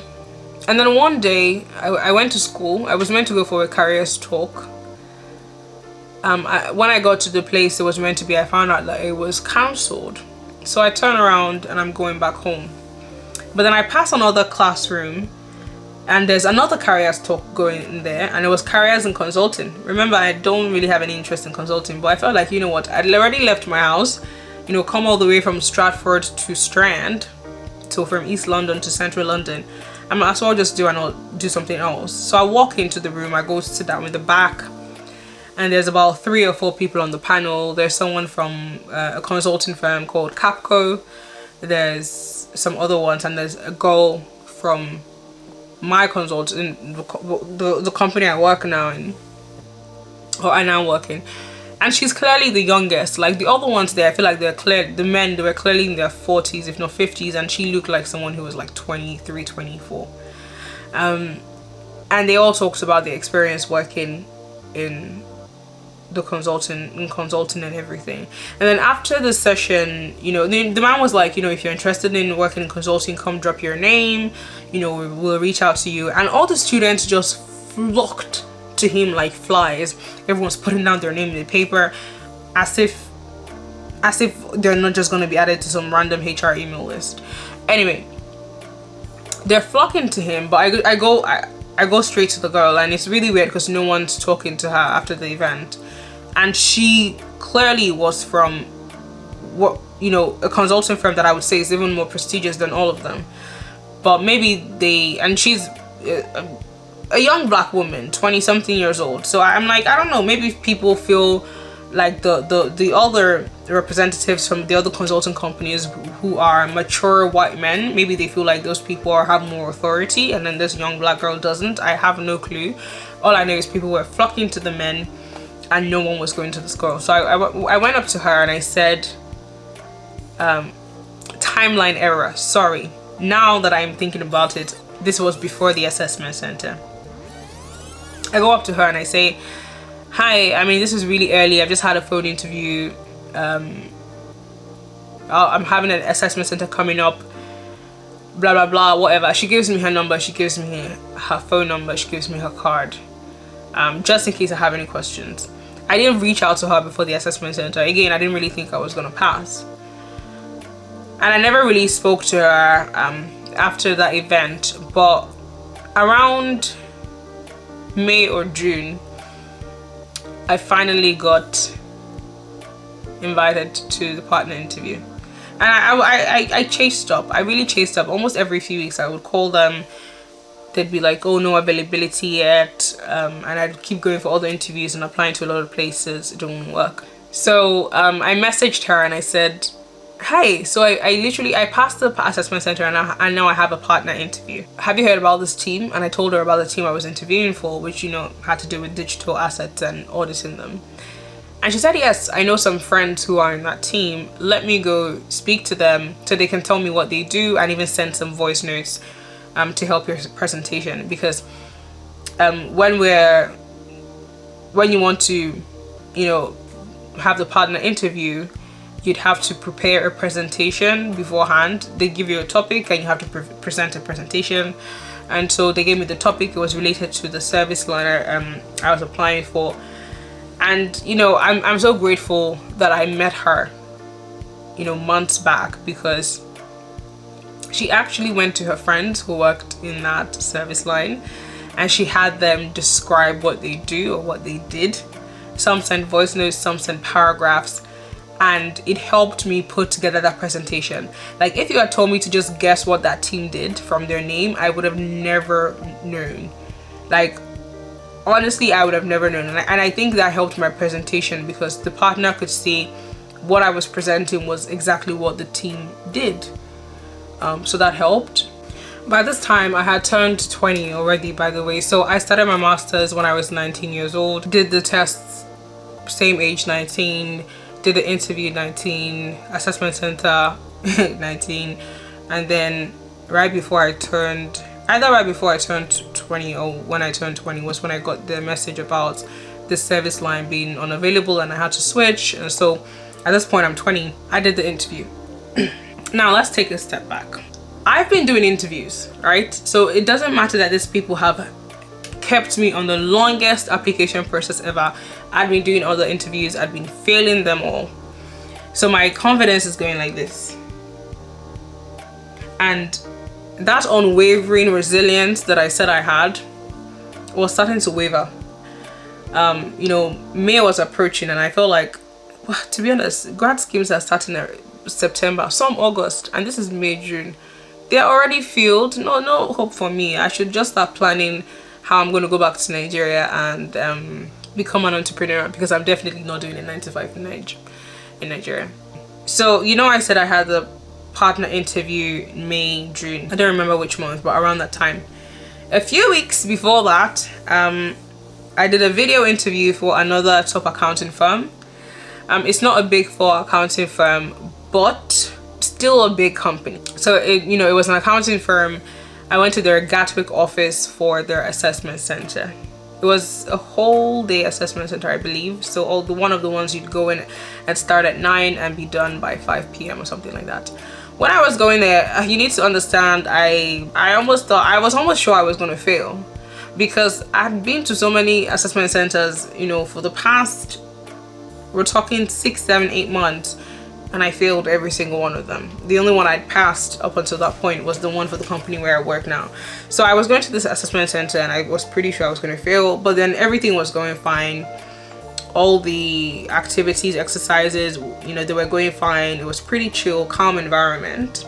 And then one day I went to school. I was meant to go for a careers talk. When I got to the place it was meant to be, I found out that it was cancelled. So I turn around and I'm going back home. But then I pass another classroom and there's another careers talk going in there, and it was careers in consulting. Remember, I don't really have any interest in consulting, but I felt like, you know what, I'd already left my house, you know, come all the way from Stratford to Strand, so from East London to Central London. I might as well just do something else. So I walk into the room, I go sit down in the back, and there's about 3 or 4 people on the panel. There's someone from a consulting firm called Capco, there's some other ones, and there's a girl from my consulting, the company I work now in, or I now work in. And she's clearly the youngest. Like the other ones there, I feel like they were clearly in their 40s, if not 50s, and she looked like someone who was like 23, 24. And they all talked about their experience working in the consulting and everything. And then after the session, you know, the man was like, you know, if you're interested in working in consulting, come drop your name, you know, we'll reach out to you. And all the students just flocked to him like flies. Everyone's putting down their name in the paper as if they're not just going to be added to some random HR email list. Anyway, they're flocking to him, but I go straight to the girl, and it's really weird because no one's talking to her after the event, and she clearly was from what, you know, a consulting firm that I would say is even more prestigious than all of them. But maybe and she's a young black woman, 20-something years old. So I'm like, I don't know, maybe if people feel like the other representatives from the other consulting companies who are mature white men, maybe they feel like those people have more authority, and then this young black girl doesn't. I have no clue. All I know is people were flocking to the men and no one was going to this girl. So I went up to her and I said, timeline error, sorry. Now that I'm thinking about it, this was before the assessment center. I go up to her and I say, hi, I mean, this is really early. I've just had a phone interview. I'm having an assessment center coming up, blah, blah, blah, whatever. She gives me her number. She gives me her phone number. She gives me her card, just in case I have any questions. I didn't reach out to her before the assessment center. Again, I didn't really think I was going to pass. And I never really spoke to her after that event. But around May or June, I finally got invited to the partner interview. And I chased up. I really chased up. Almost every few weeks I would call them. They'd be like, oh, no availability yet. And I'd keep going for other interviews and applying to a lot of places. It didn't work. So I messaged her and I said, hi, so I passed the assessment center and now I have a partner interview. Have you heard about this team? And I told her about the team I was interviewing for, which, you know, had to do with digital assets and auditing them. And she said, yes, I know some friends who are in that team. Let me go speak to them so they can tell me what they do and even send some voice notes to help your presentation. Because when you want to, you know, have the partner interview, you'd have to prepare a presentation beforehand. They give you a topic and you have to present a presentation. And so they gave me the topic. It was related to the service line I was applying for. And, you know, I'm so grateful that I met her, you know, months back, because she actually went to her friends who worked in that service line and she had them describe what they do or what they did. Some sent voice notes, some sent paragraphs. And it helped me put together that presentation. Like, if you had told me to just guess what that team did from their name, I would have never known. Like, honestly, I would have never known. And I think that helped my presentation because the partner could see what I was presenting was exactly what the team did. So that helped. By this time, I had turned 20 already, by the way. So I started my master's when I was 19 years old. Did the tests, same age, 19. Did the interview 19, assessment center 19, and then either right before I turned 20 or when I turned 20 was when I got the message about the service line being unavailable and I had to switch. And so at this point I'm 20. I did the interview. Now let's take a step back. I've been doing interviews, right? So it doesn't matter that these people have kept me on the longest application process ever. I'd been doing other interviews, I'd been failing them all. So my confidence is going like this. And that unwavering resilience that I said I had was starting to waver. You know, May was approaching and I felt like, well, to be honest, grad schemes are starting in September, some August, and this is May, June. They're already filled. No hope for me. I should just start planning how I'm going to go back to Nigeria and become an entrepreneur, because I'm definitely not doing a 9 to 5 in Nigeria. So, you know, I said I had the partner interview in May, June. I don't remember which month, but around that time. A few weeks before that, I did a video interview for another top accounting firm. It's not a big four accounting firm, but still a big company. So it was an accounting firm. I went to their Gatwick office for their assessment center. It was a whole day assessment center, I believe. So one of the ones you'd go in and start at 9 and be done by 5 p.m. or something like that. When I was going there, you need to understand, I was almost sure I was going to fail, because I'd been to so many assessment centers, you know, for the past, we're talking 6, 7, 8 months, and I failed every single one of them. The only one I'd passed up until that point was the one for the company where I work now. So I was going to this assessment center and I was pretty sure I was going to fail, but then everything was going fine. All the activities, exercises, you know, they were going fine. It was pretty chill, calm environment.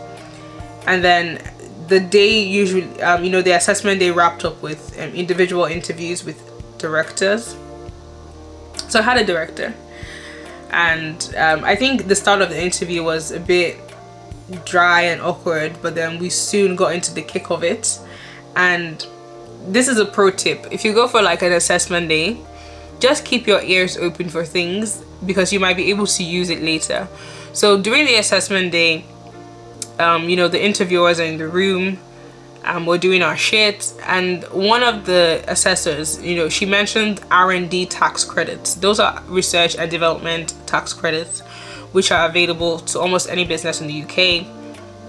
And then the day usually, you know, the assessment day wrapped up with individual interviews with directors. So I had a director, and I think the start of the interview was a bit dry and awkward, but then we soon got into the kick of it. And this is a pro tip: if you go for like an assessment day, just keep your ears open for things, because you might be able to use it later. So during the assessment day, you know, the interviewers are in the room, we're doing our shit, and one of the assessors, you know, she mentioned R&D tax credits. Those are research and development tax credits, which are available to almost any business in the UK.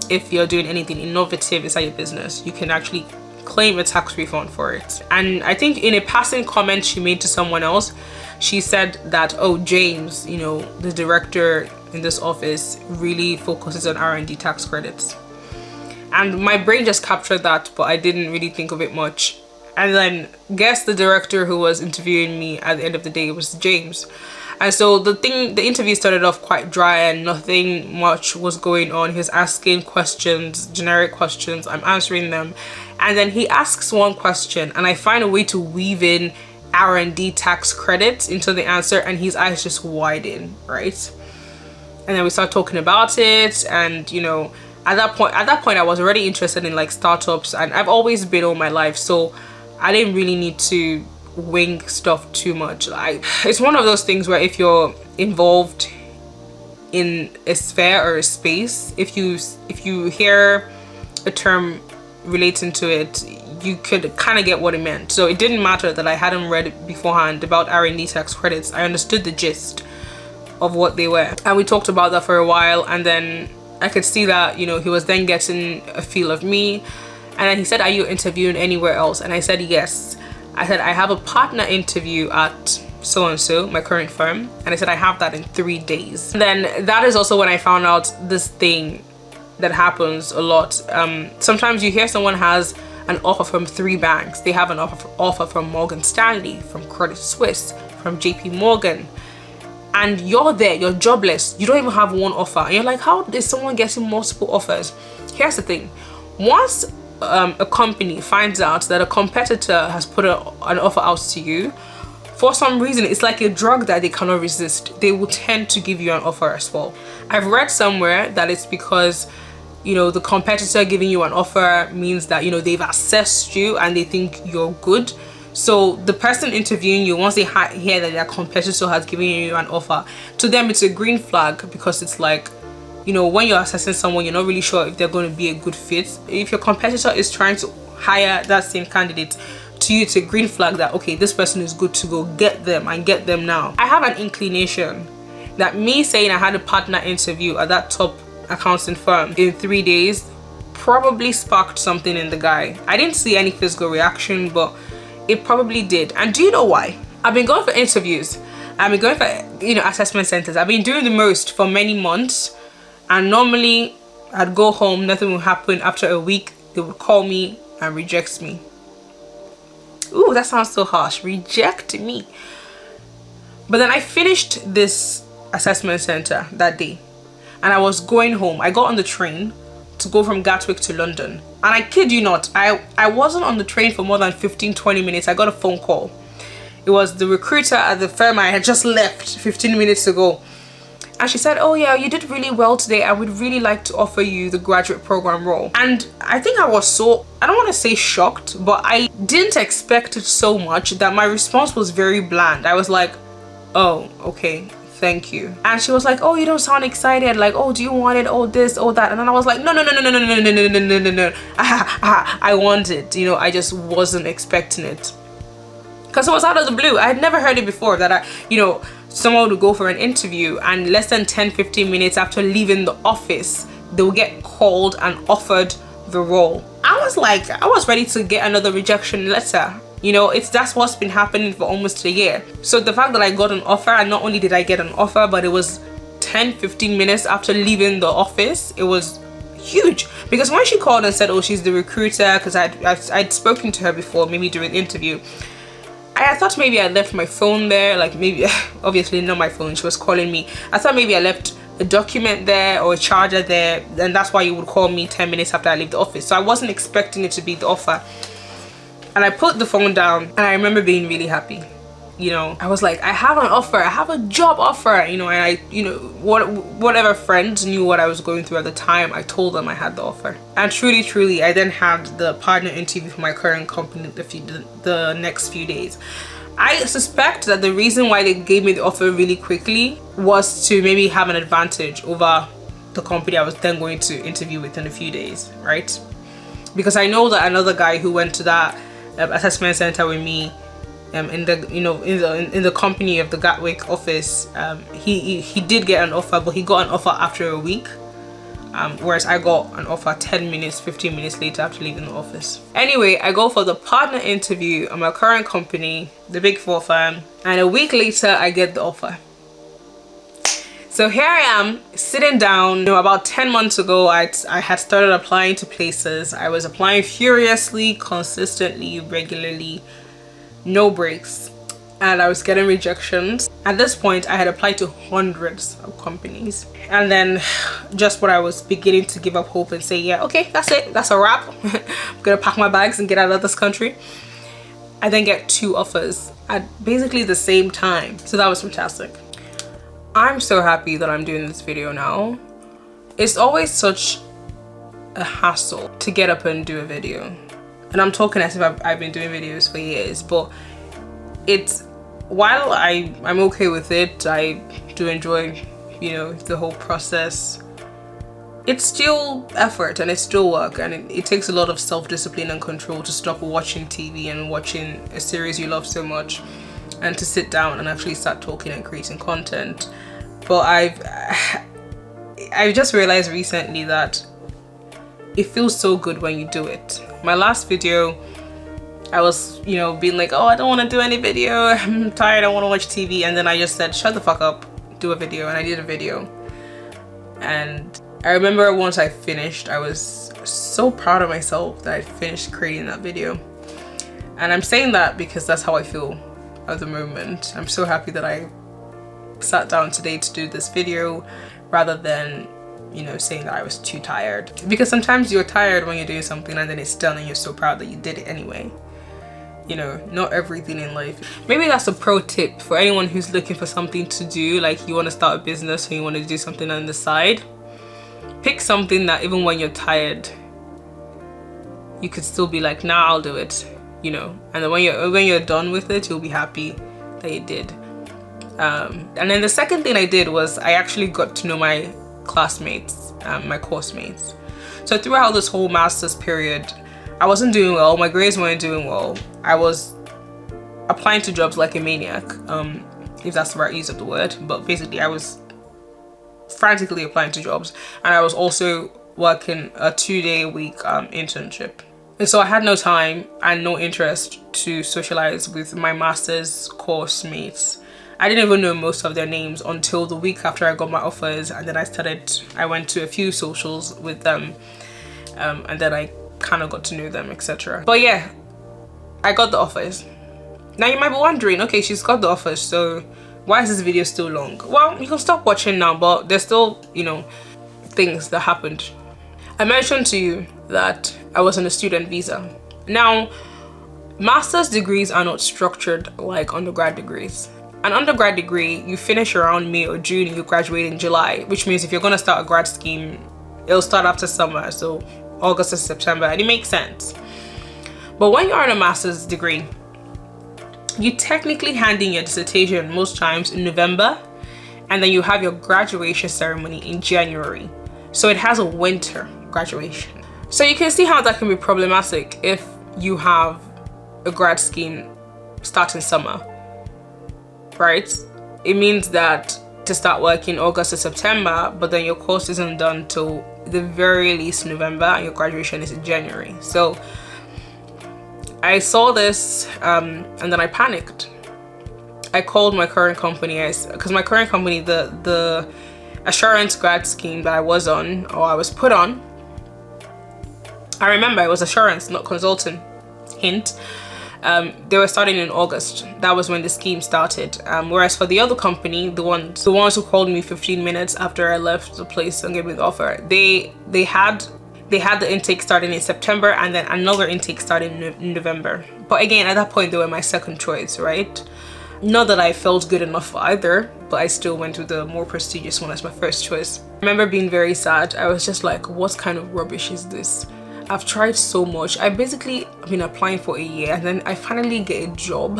If you're doing anything innovative inside your business, you can actually claim a tax refund for it. And I think in a passing comment she made to someone else, she said that, oh, James, you know, the director in this office really focuses on R&D tax credits. And my brain just captured that, but I didn't really think of it much. And then guess the director who was interviewing me at the end of the day was James. And so the interview started off quite dry and nothing much was going on. He was asking questions, generic questions, I'm answering them. And then he asks one question and I find a way to weave in R&D tax credits into the answer, and his eyes just widen, right? And then we start talking about it, and you know, at that point I was already interested in like startups, and I've always been all my life, so I didn't really need to wing stuff too much. Like, it's one of those things where if you're involved in a sphere or a space, if you hear a term relating to it, you could kind of get what it meant. So it didn't matter that I hadn't read beforehand about R&D tax credits. I understood the gist of what they were, and we talked about that for a while. And then I could see that, you know, he was then getting a feel of me. And then he said, are you interviewing anywhere else? And I said yes. I said I have a partner interview at so and so, my current firm, and I said I have that in 3 days. And then that is also when I found out this thing that happens a lot. Sometimes you hear someone has an offer from 3 banks. They have an offer from Morgan Stanley, from Credit Suisse, from JP Morgan, and you're there, you're jobless, you don't even have one offer, and you're like, how is someone getting multiple offers? Here's the thing: once a company finds out that a competitor has put an offer out to you, for some reason, it's like a drug that they cannot resist. They will tend to give you an offer as well. I've read somewhere that it's because, you know, the competitor giving you an offer means that, you know, they've assessed you and they think you're good. So the person interviewing you, once they hear that their competitor has given you an offer, to them it's a green flag, because it's like, you know, when you're assessing someone, you're not really sure if they're going to be a good fit. If your competitor is trying to hire that same candidate, to you it's a green flag that, okay, this person is good to go. Get them, and get them now. I have an inclination that me saying I had a partner interview at that top accounting firm in 3 days probably sparked something in the guy. I didn't see any physical reaction, but it probably did. And do you know why? I've been going for interviews. I've been going for, you know, assessment centers. I've been doing the most for many months, and normally I'd go home, nothing would happen. After a week, they would call me and reject me. Ooh, that sounds so harsh. Reject me. But then I finished this assessment center that day, and I was going home. I got on the train to go from Gatwick to London, and I kid you not, I wasn't on the train for more than 15-20 minutes. I got a phone call. It was the recruiter at the firm I had just left 15 minutes ago, and she said, oh yeah, you did really well today. I would really like to offer you the graduate program role. And I think I was so, I don't want to say shocked, but I didn't expect it so much that my response was very bland. I was like, oh, okay, thank you. And she was like, oh, you don't sound excited. Like, oh, do you want it? Oh, this, oh, that. And then I was like, no. I want it. You know, I just wasn't expecting it. Because it was out of the blue. I had never heard it before that someone would go for an interview and less than 10-15 minutes after leaving the office, they will get called and offered the role. I was ready to get another rejection letter. You know, that's what's been happening for almost a year. So the fact that I got an offer, and not only did I get an offer, but it was 10-15 minutes after leaving the office, it was huge. Because when she called and said, oh, she's the recruiter, because I'd spoken to her before, maybe during the interview, I thought maybe I left my phone there, like maybe, obviously not my phone, she was calling me. I thought maybe I left a document there or a charger there, and that's why you would call me 10 minutes after I leave the office. So I wasn't expecting it to be the offer. And I put the phone down, and I remember being really happy. You know, I was like, I have an offer, I have a job offer, you know, and whatever friends knew what I was going through at the time, I told them I had the offer. And truly, I then had the partner interview for my current company the next few days. I suspect that the reason why they gave me the offer really quickly was to maybe have an advantage over the company I was then going to interview with in a few days, right? Because I know that another guy who went to that assessment center with me, in the company of the Gatwick office, he did get an offer, but he got an offer after a week, whereas I got an offer 10 minutes 15 minutes later after leaving the office. Anyway, I go for the partner interview at my current company, the Big Four firm, and a week later I get the offer. So here I am sitting down. You know, about 10 months ago, I had started applying to places. I was applying furiously, consistently, regularly, no breaks, and I was getting rejections. At this point, I had applied to hundreds of companies, and then just when I was beginning to give up hope and say, yeah, okay, that's it, that's a wrap, I'm gonna pack my bags and get out of this country, I then get 2 offers at basically the same time. So that was fantastic. I'm so happy that I'm doing this video now. It's always such a hassle to get up and do a video. And I'm talking as if I've been doing videos for years, but while I'm okay with it, I do enjoy, you know, the whole process. It's still effort and it's still work, and it takes a lot of self-discipline and control to stop watching TV and watching a series you love so much and to sit down and actually start talking and creating content. But I've just realized recently that it feels so good when you do it. My last video, I was, you know, being like, oh, I don't want to do any video, I'm tired, I want to watch TV, and then I just said, shut the fuck up, do a video, and I did a video. And I remember once I finished, I was so proud of myself that I finished creating that video. And I'm saying that because that's how I feel at the moment. I'm so happy that I sat down today to do this video rather than, you know, saying that I was too tired. Because sometimes you're tired when you're doing something and then it's done and you're so proud that you did it anyway. You know, not everything in life. Maybe that's a pro tip for anyone who's looking for something to do, like you want to start a business or you want to do something on the side. Pick something that even when you're tired, you could still be like, nah, I'll do it, you know. And then when you're done with it, you'll be happy that you did. And then the second thing I did was I actually got to know my classmates, my course mates. So throughout this whole master's period, I wasn't doing well. My grades weren't doing well. I was applying to jobs like a maniac, if that's the right use of the word. But basically, I was frantically applying to jobs, and I was also working a 2-day a week internship. And so I had no time and no interest to socialize with my master's course mates. I didn't even know most of their names until the week after I got my offers, and then I went to a few socials with them, and then I kind of got to know them, etc. But yeah, I got the offers. Now you might be wondering, okay, she's got the offers, so why is this video still long? Well, you can stop watching now, but there's still, you know, things that happened. I mentioned to you that I was on a student visa. Now, master's degrees are not structured like undergrad degrees. An undergrad degree, you finish around May or June and you graduate in July, which means if you're going to start a grad scheme, it'll start after summer, so August to September, and it makes sense. But when you're on a master's degree, you technically hand in your dissertation most times in November, and then you have your graduation ceremony in January. So it has a winter graduation. So you can see how that can be problematic if you have a grad scheme starting summer, right? It means that to start working August to September, but then your course isn't done till the very least November, and your graduation is in January. So I saw this and then I panicked. I called my current company because my current company, the assurance grad scheme that I was on, or I was put on, I remember it was assurance, not consulting. Hint. They were starting in August. That was when the scheme started. Whereas for the other company, the ones who called me 15 minutes after I left the place and gave me the offer, they had the intake starting in September, and then another intake starting in November. But again, at that point, they were my second choice, right? Not that I felt good enough for either, but I still went with the more prestigious one as my first choice. I remember being very sad. I was just like, what kind of rubbish is this? I've tried so much. I've been applying for a year, and then I finally get a job,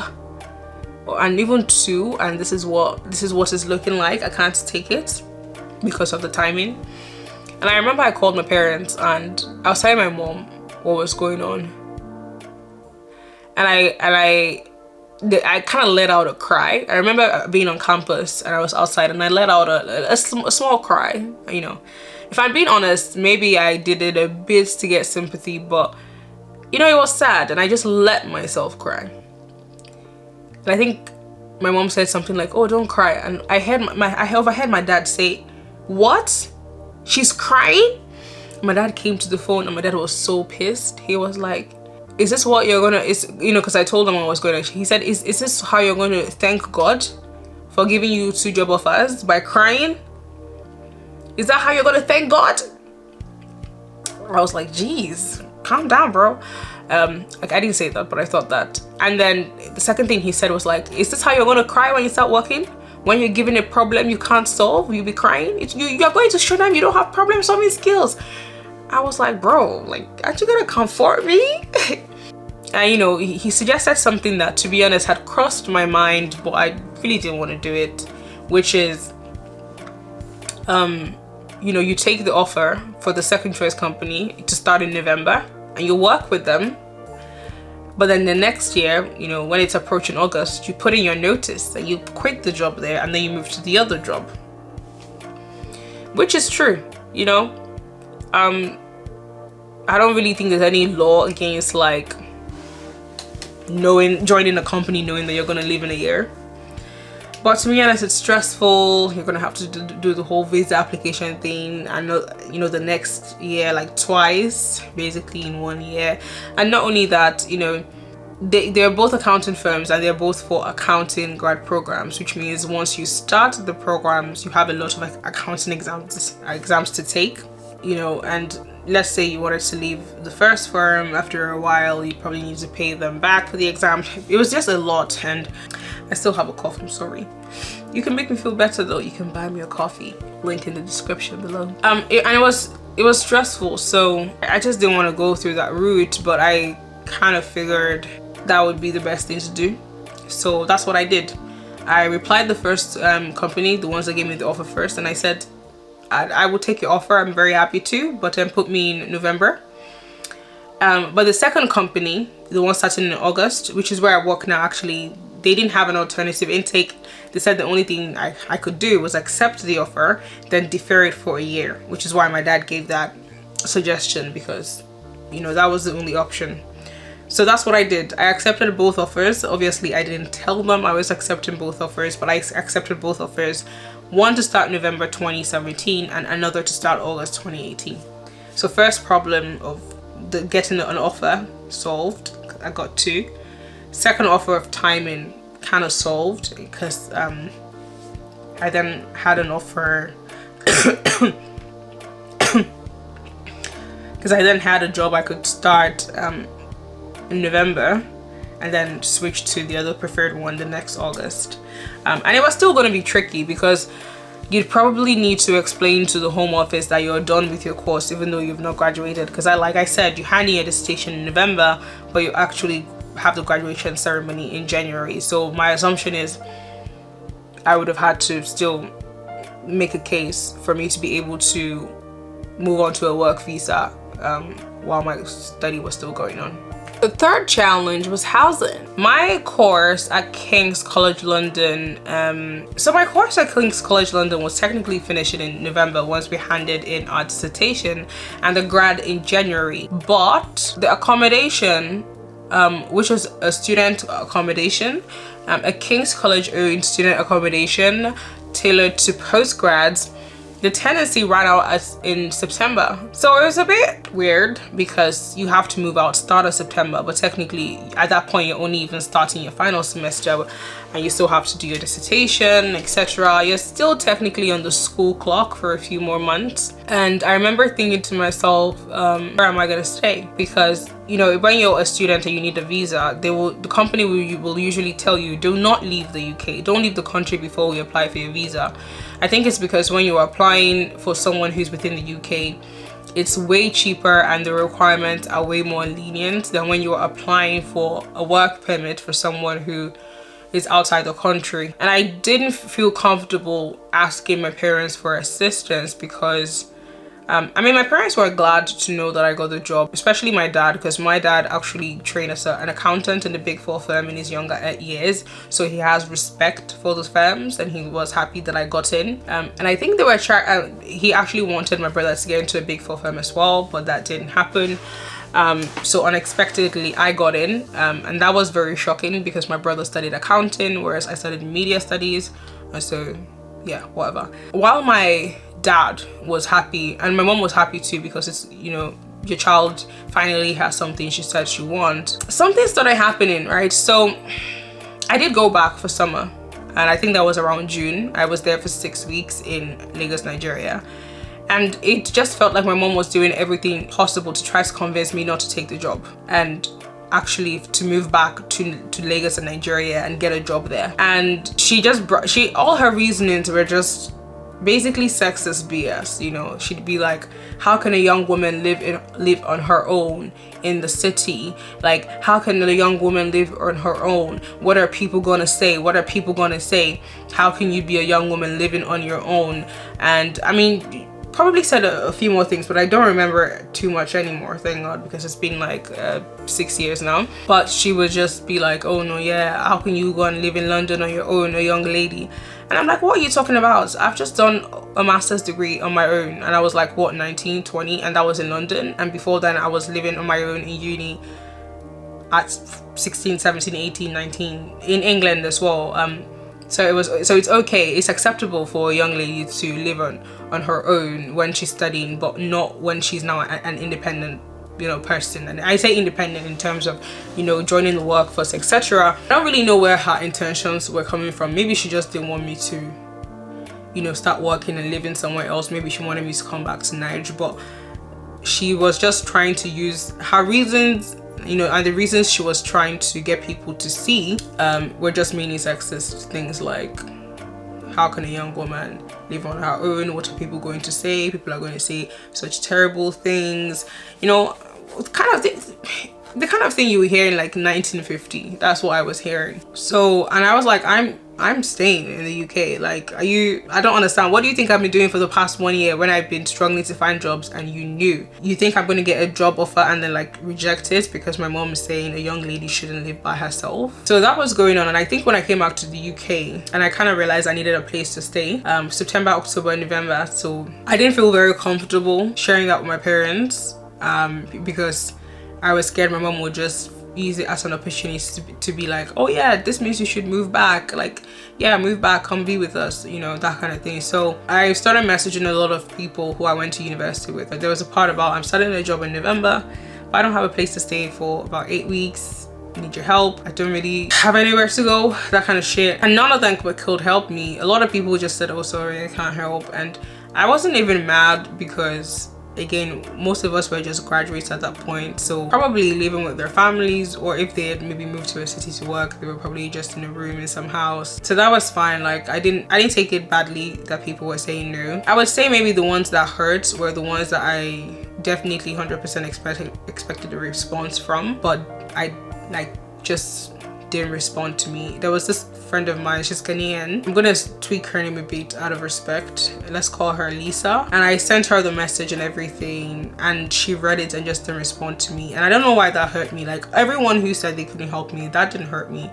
and even two, and this is what it's looking like. I can't take it because of the timing. And I remember I called my parents and I was telling my mom what was going on, and I kind of let out a cry. I remember being on campus and I was outside and I let out a small cry. You know, if I'm being honest, maybe I did it a bit to get sympathy, but you know, it was sad and I just let myself cry. And I think my mom said something like, "Oh, don't cry," and I overheard my dad say, "What? She's crying?" My dad came to the phone and my dad was so pissed. He was like, "Is this what you're gonna," because I told him I was going to, he said, is this how you're going to thank God for giving you 2 job offers, by crying? Is that how you're going to thank God? I was like, geez, calm down, bro. Like, I didn't say that, but I thought that. And then the second thing he said was like, is this how you're going to cry when you start working? When you're given a problem you can't solve, you'll be crying? You're going to show them you don't have problem solving skills. I was like, bro, like, aren't you gonna comfort me? And you know, he suggested something that, to be honest, had crossed my mind, but I really didn't want to do it, which is, you know, you take the offer for the second choice company to start in November and you work with them, but then the next year, you know, when it's approaching August, you put in your notice and you quit the job there and then you move to the other job, which is true, you know. I don't really think there's any law against like joining a company knowing that you're gonna leave in a year. But to be honest, it's stressful. You're gonna have to do the whole visa application thing. I know, you know, the next year, like twice, basically in 1 year. And not only that, you know, they're both accounting firms and they're both for accounting grad programs, which means once you start the programs, you have a lot of like accounting exams to take, you know. And let's say you wanted to leave the first firm, after a while you probably need to pay them back for the exam. It was just a lot, and I still have a cough, I'm sorry. You can make me feel better though. You can buy me a coffee, link in the description below. And it was stressful, so I just didn't want to go through that route, but I kind of figured that would be the best thing to do, so that's what I did. I replied the first company, the ones that gave me the offer first, and I said, I will take your offer, I'm very happy to, but then put me in November. But the second company, the one starting in August, which is where I work now, actually, they didn't have an alternative intake. They said the only thing I could do was accept the offer, then defer it for a year, which is why my dad gave that suggestion, because, you know, that was the only option. So that's what I did. I accepted both offers. Obviously, I didn't tell them I was accepting both offers, but I accepted both offers. One to start November 2017 and another to start August 2018. So first problem of getting an offer solved. I got two. Second offer of timing kind of solved, because I then had an offer because I then had a job I could start in November and then switch to the other preferred one the next August. And it was still going to be tricky, because you'd probably need to explain to the home office that you're done with your course even though you've not graduated, because like I said, you hand in your dissertation in November, but you actually have the graduation ceremony in January. So my assumption is I would have had to still make a case for me to be able to move on to a work visa while my study was still going on. The third challenge was housing. My course at King's College London, so my course at King's College London was technically finishing in November once we handed in our dissertation, and the grad in January. But the accommodation, which was a student accommodation, a King's College owned student accommodation tailored to postgrads, the tenancy ran out in September. So it was a bit weird, because you have to move out start of September, but technically at that point you're only even starting your final semester and you still have to do your dissertation, etc. You're still technically on the school clock for a few more months. And I remember thinking to myself, where am I gonna stay? Because, you know, when you're a student and you need a visa, the company will usually tell you, do not leave the UK, don't leave the country before we apply for your visa. I think it's because when you're applying for someone who's within the UK, it's way cheaper and the requirements are way more lenient than when you're applying for a work permit for someone who is outside the country. And I didn't feel comfortable asking my parents for assistance, because I mean, my parents were glad to know that I got the job, especially my dad, because my dad actually trained as an accountant in the Big Four firm in his younger years. So he has respect for those firms, and he was happy that I got in. And I think they were he actually wanted my brother to get into a Big Four firm as well, but that didn't happen. So unexpectedly I got in, and that was very shocking, because my brother studied accounting, whereas I studied media studies. And so yeah, whatever. While my dad was happy, and my mom was happy too, because it's, you know, your child finally has something she said she wants, something started happening, right? So I did go back for summer, and I think that was around June. I was there for 6 weeks in Lagos, Nigeria, and it just felt like my mom was doing everything possible to try to convince me not to take the job, and actually to move back to Lagos and Nigeria and get a job there. And all her reasonings were just basically sexist BS. You know, she'd be like, how can a young woman live on her own in the city? Like, how can a young woman live on her own? What are people gonna say? What are people gonna say? How can you be a young woman living on your own? And I mean, probably said a few more things, but I don't remember too much anymore, thank God, because it's been like 6 years now. But she would just be like, oh no, yeah, how can you go and live in London on your own, a young lady? And I'm like, what are you talking about? I've just done a master's degree on my own, and I was like, what, 19, 20, and that was in London. And before then I was living on my own in uni at 16, 17, 18, 19 in England as well. So it's okay, it's acceptable for a young lady to live on her own when she's studying, but not when she's now an independent, you know, person. And I say independent in terms of, you know, joining the workforce, etc. I don't really know where her intentions were coming from. Maybe she just didn't want me to, you know, start working and living somewhere else. Maybe she wanted me to come back to Nigeria, but she was just trying to use her reasons, you know, and the reasons she was trying to get people to see were just mainly sexist things, like, how can a young woman live on her own? What are people going to say? People are going to say such terrible things, you know, kind of things. the kind of thing you hear in like 1950. That's what I was hearing. So, and I was like, I'm staying in the UK. Like, I don't understand. What do you think I've been doing for the past 1 year when I've been struggling to find jobs and you think I'm going to get a job offer and then like reject it because my mom is saying a young lady shouldn't live by herself? So that was going on. And I think when I came back to the UK and I kind of realized I needed a place to stay, September, October, November. So I didn't feel very comfortable sharing that with my parents because I was scared my mom would just use it as an opportunity to be like, oh yeah, this means you should move back, like, yeah, move back, come be with us, you know, that kind of thing. So I started messaging a lot of people who I went to university with. Like, there was a part about, I'm starting a job in November, but I don't have a place to stay for about 8 weeks, I need your help, I don't really have anywhere to go, that kind of shit. And none of them could help me. A lot of people just said, oh sorry, I can't help. And I wasn't even mad because, again, most of us were just graduates at that point, so probably living with their families, or if they had maybe moved to a city to work, they were probably just in a room in some house. So that was fine. Like, I didn't take it badly that people were saying no. I would say maybe the ones that hurt were the ones that I definitely 100% expected a response from, but I like just didn't respond to me. There was this friend of mine, she's Ghanaian. I'm gonna tweak her name a bit out of respect. Let's call her Lisa. And I sent her the message and everything, and she read it and just didn't respond to me. And I don't know why that hurt me. Like, everyone who said they couldn't help me, that didn't hurt me.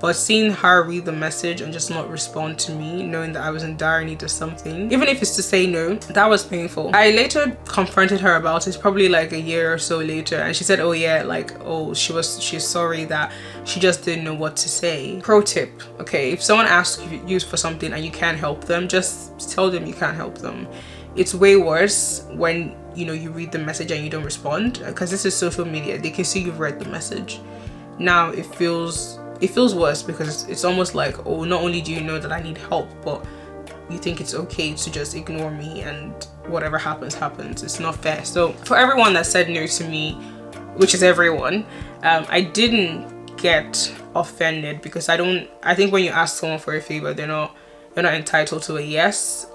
But seeing her read the message and just not respond to me, knowing that I was in dire need of something, even if it's to say no, that was painful. I later confronted her about it, probably like a year or so later, and she said, oh yeah, like, oh, she's sorry that she just didn't know what to say. Pro tip, okay, if someone asks you for something and you can't help them, just tell them you can't help them. It's way worse when, you know, you read the message and you don't respond, because this is social media. They can see you've read the message. Now it feels worse because it's almost like, oh, not only do you know that I need help, but you think it's okay to just ignore me and whatever happens. It's not fair. So for everyone that said no to me, which is everyone, I didn't get offended because I think when you ask someone for a favor, you're not entitled to a yes.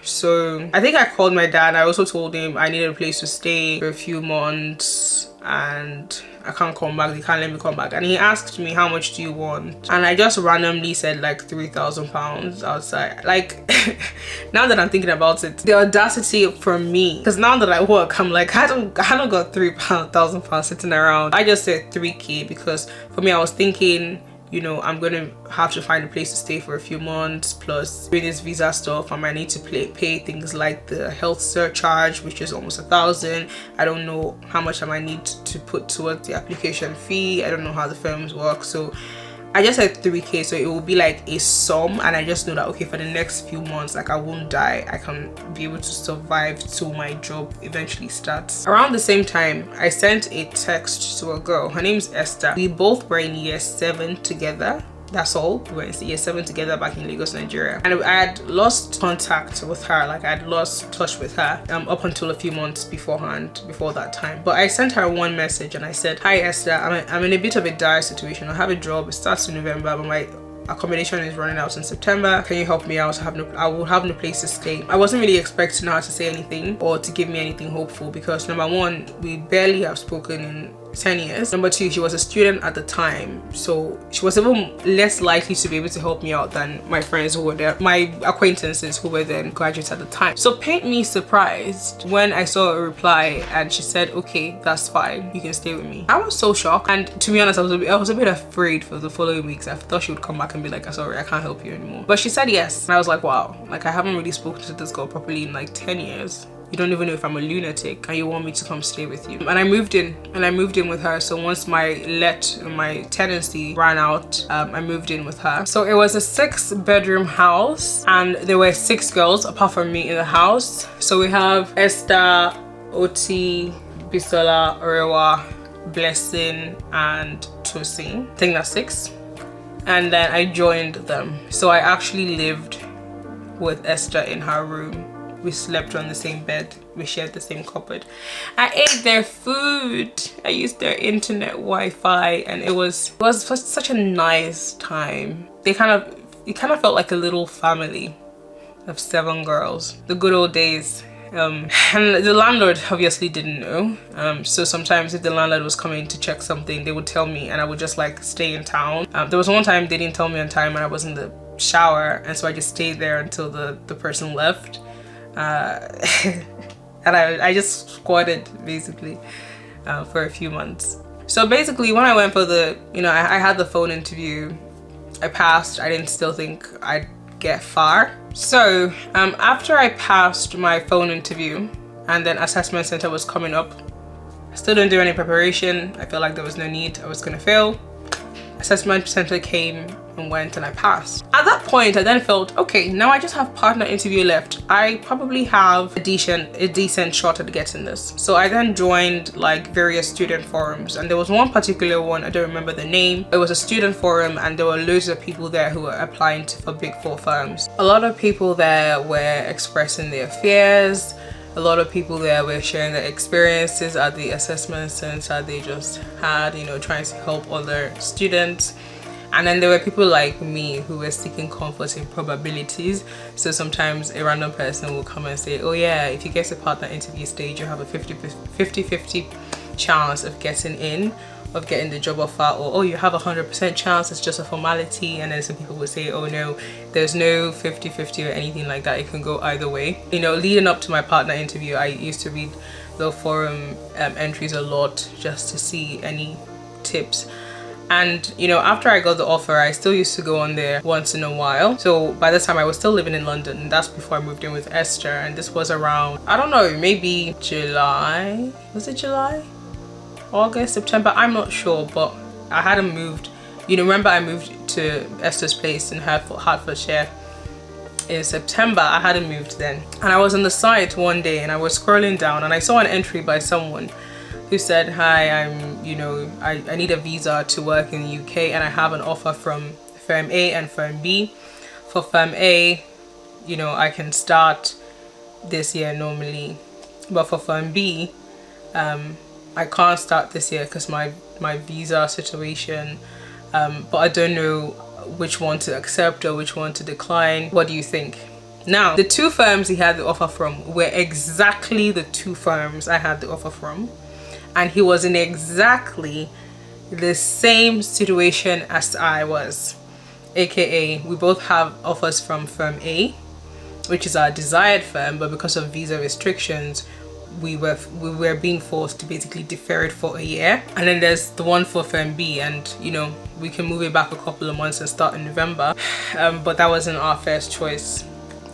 So I think I called my dad. I also told him I needed a place to stay for a few months and I can't come back, they can't let me come back. And he asked me, how much do you want? And I just randomly said like £3,000 outside. Like, now that I'm thinking about it, the audacity from me, because now that I work, I'm like, I don't got £3,000 sitting around. I just said 3K because for me, I was thinking, you know, I'm gonna have to find a place to stay for a few months, plus doing this visa stuff. I might need to pay things like the health surcharge, which is almost $1,000. I don't know how much I might need to put towards the application fee. I don't know how the firms work, so I just said 3K, so it will be like a sum, and I just know that, okay, for the next few months, like, I won't die, I can be able to survive till my job eventually starts. Around the same time, I sent a text to a girl. Her name's Esther. We both were in year 7 together. That's all. We were in year 7 together back in Lagos, Nigeria. And I had lost contact with her, like I had lost touch with her up until a few months before that time. But I sent her one message and I said, hi Esther, I'm in a bit of a dire situation. I have a job, it starts in November, but my accommodation is running out in September. Can you help me out? I will have no place to stay. I wasn't really expecting her to say anything or to give me anything hopeful because, number one, we barely have spoken in 10 years. Number two, she was a student at the time, so she was even less likely to be able to help me out than my friends who were there, my acquaintances who were then graduates at the time. So paint me surprised when I saw a reply and she said, okay, that's fine, you can stay with me. I was so shocked, and to be honest, I was a bit afraid for the following weeks. I thought she would come back and be like, sorry, I can't help you anymore. But she said yes, and I was like, wow, like I haven't really spoken to this girl properly in like 10 years. You don't even know if I'm a lunatic and you want me to come stay with you. And I moved in with her. So once my tenancy ran out, I moved in with her. So it was a 6-bedroom house and there were 6 girls apart from me in the house. So we have Esther, Oti, Bisola, Orewa, Blessing, and Tosin. I think that's 6. And then I joined them. So I actually lived with Esther in her room. We slept on the same bed. We shared the same cupboard. I ate their food. I used their internet Wi-Fi, and it was such a nice time. It kind of felt like a little family of 7 girls. The good old days. And the landlord obviously didn't know. So sometimes if the landlord was coming to check something, they would tell me and I would just like stay in town. There was one time they didn't tell me on time and I was in the shower, and so I just stayed there until the person left. And I just squatted basically for a few months. So basically when I went for the, I had the phone interview, I passed. I didn't still think I'd get far. So after I passed my phone interview and then assessment center was coming up, I still didn't do any preparation. I felt like there was no need. I was gonna fail. Assessment center came and went and I passed. At that point, I then felt, okay, now I just have partner interview left. I probably have a decent shot at getting this. So I then joined like various student forums, and there was one particular one, I don't remember the name. It was a student forum and there were loads of people there who were applying for Big Four firms. A lot of people there were expressing their fears. A lot of people there were sharing their experiences at the assessment center they just had, trying to help other students. And then there were people like me who were seeking comfort in probabilities. So sometimes a random person will come and say, oh yeah, if you get to partner interview stage, you have a 50-50 chance of getting in, of getting the job offer, or oh, you have 100% chance, it's just a formality. And then some people would say, oh no, there's no 50-50 or anything like that, it can go either way. Leading up to my partner interview, I used to read the forum entries a lot just to see any tips. And after I got the offer, I still used to go on there once in a while. So by the time I was still living in London, and that's before I moved in with Esther, and this was around, I don't know, maybe July, was it July? August, September, I'm not sure, but I hadn't moved. Remember I moved to Esther's place in Hertfordshire in September. I hadn't moved then. And I was on the site one day and I was scrolling down and I saw an entry by someone who said, hi, I need a visa to work in the UK and I have an offer from firm A and firm B. For firm A, I can start this year normally, but for firm B, I can't start this year because my visa situation, but I don't know which one to accept or which one to decline. What do you think? Now, the two firms he had the offer from were exactly the two firms I had the offer from. And he was in exactly the same situation as I was. AKA, we both have offers from firm A, which is our desired firm, but because of visa restrictions, we were being forced to basically defer it for a year. And then there's the one for firm B, and we can move it back a couple of months and start in November. But that wasn't our first choice.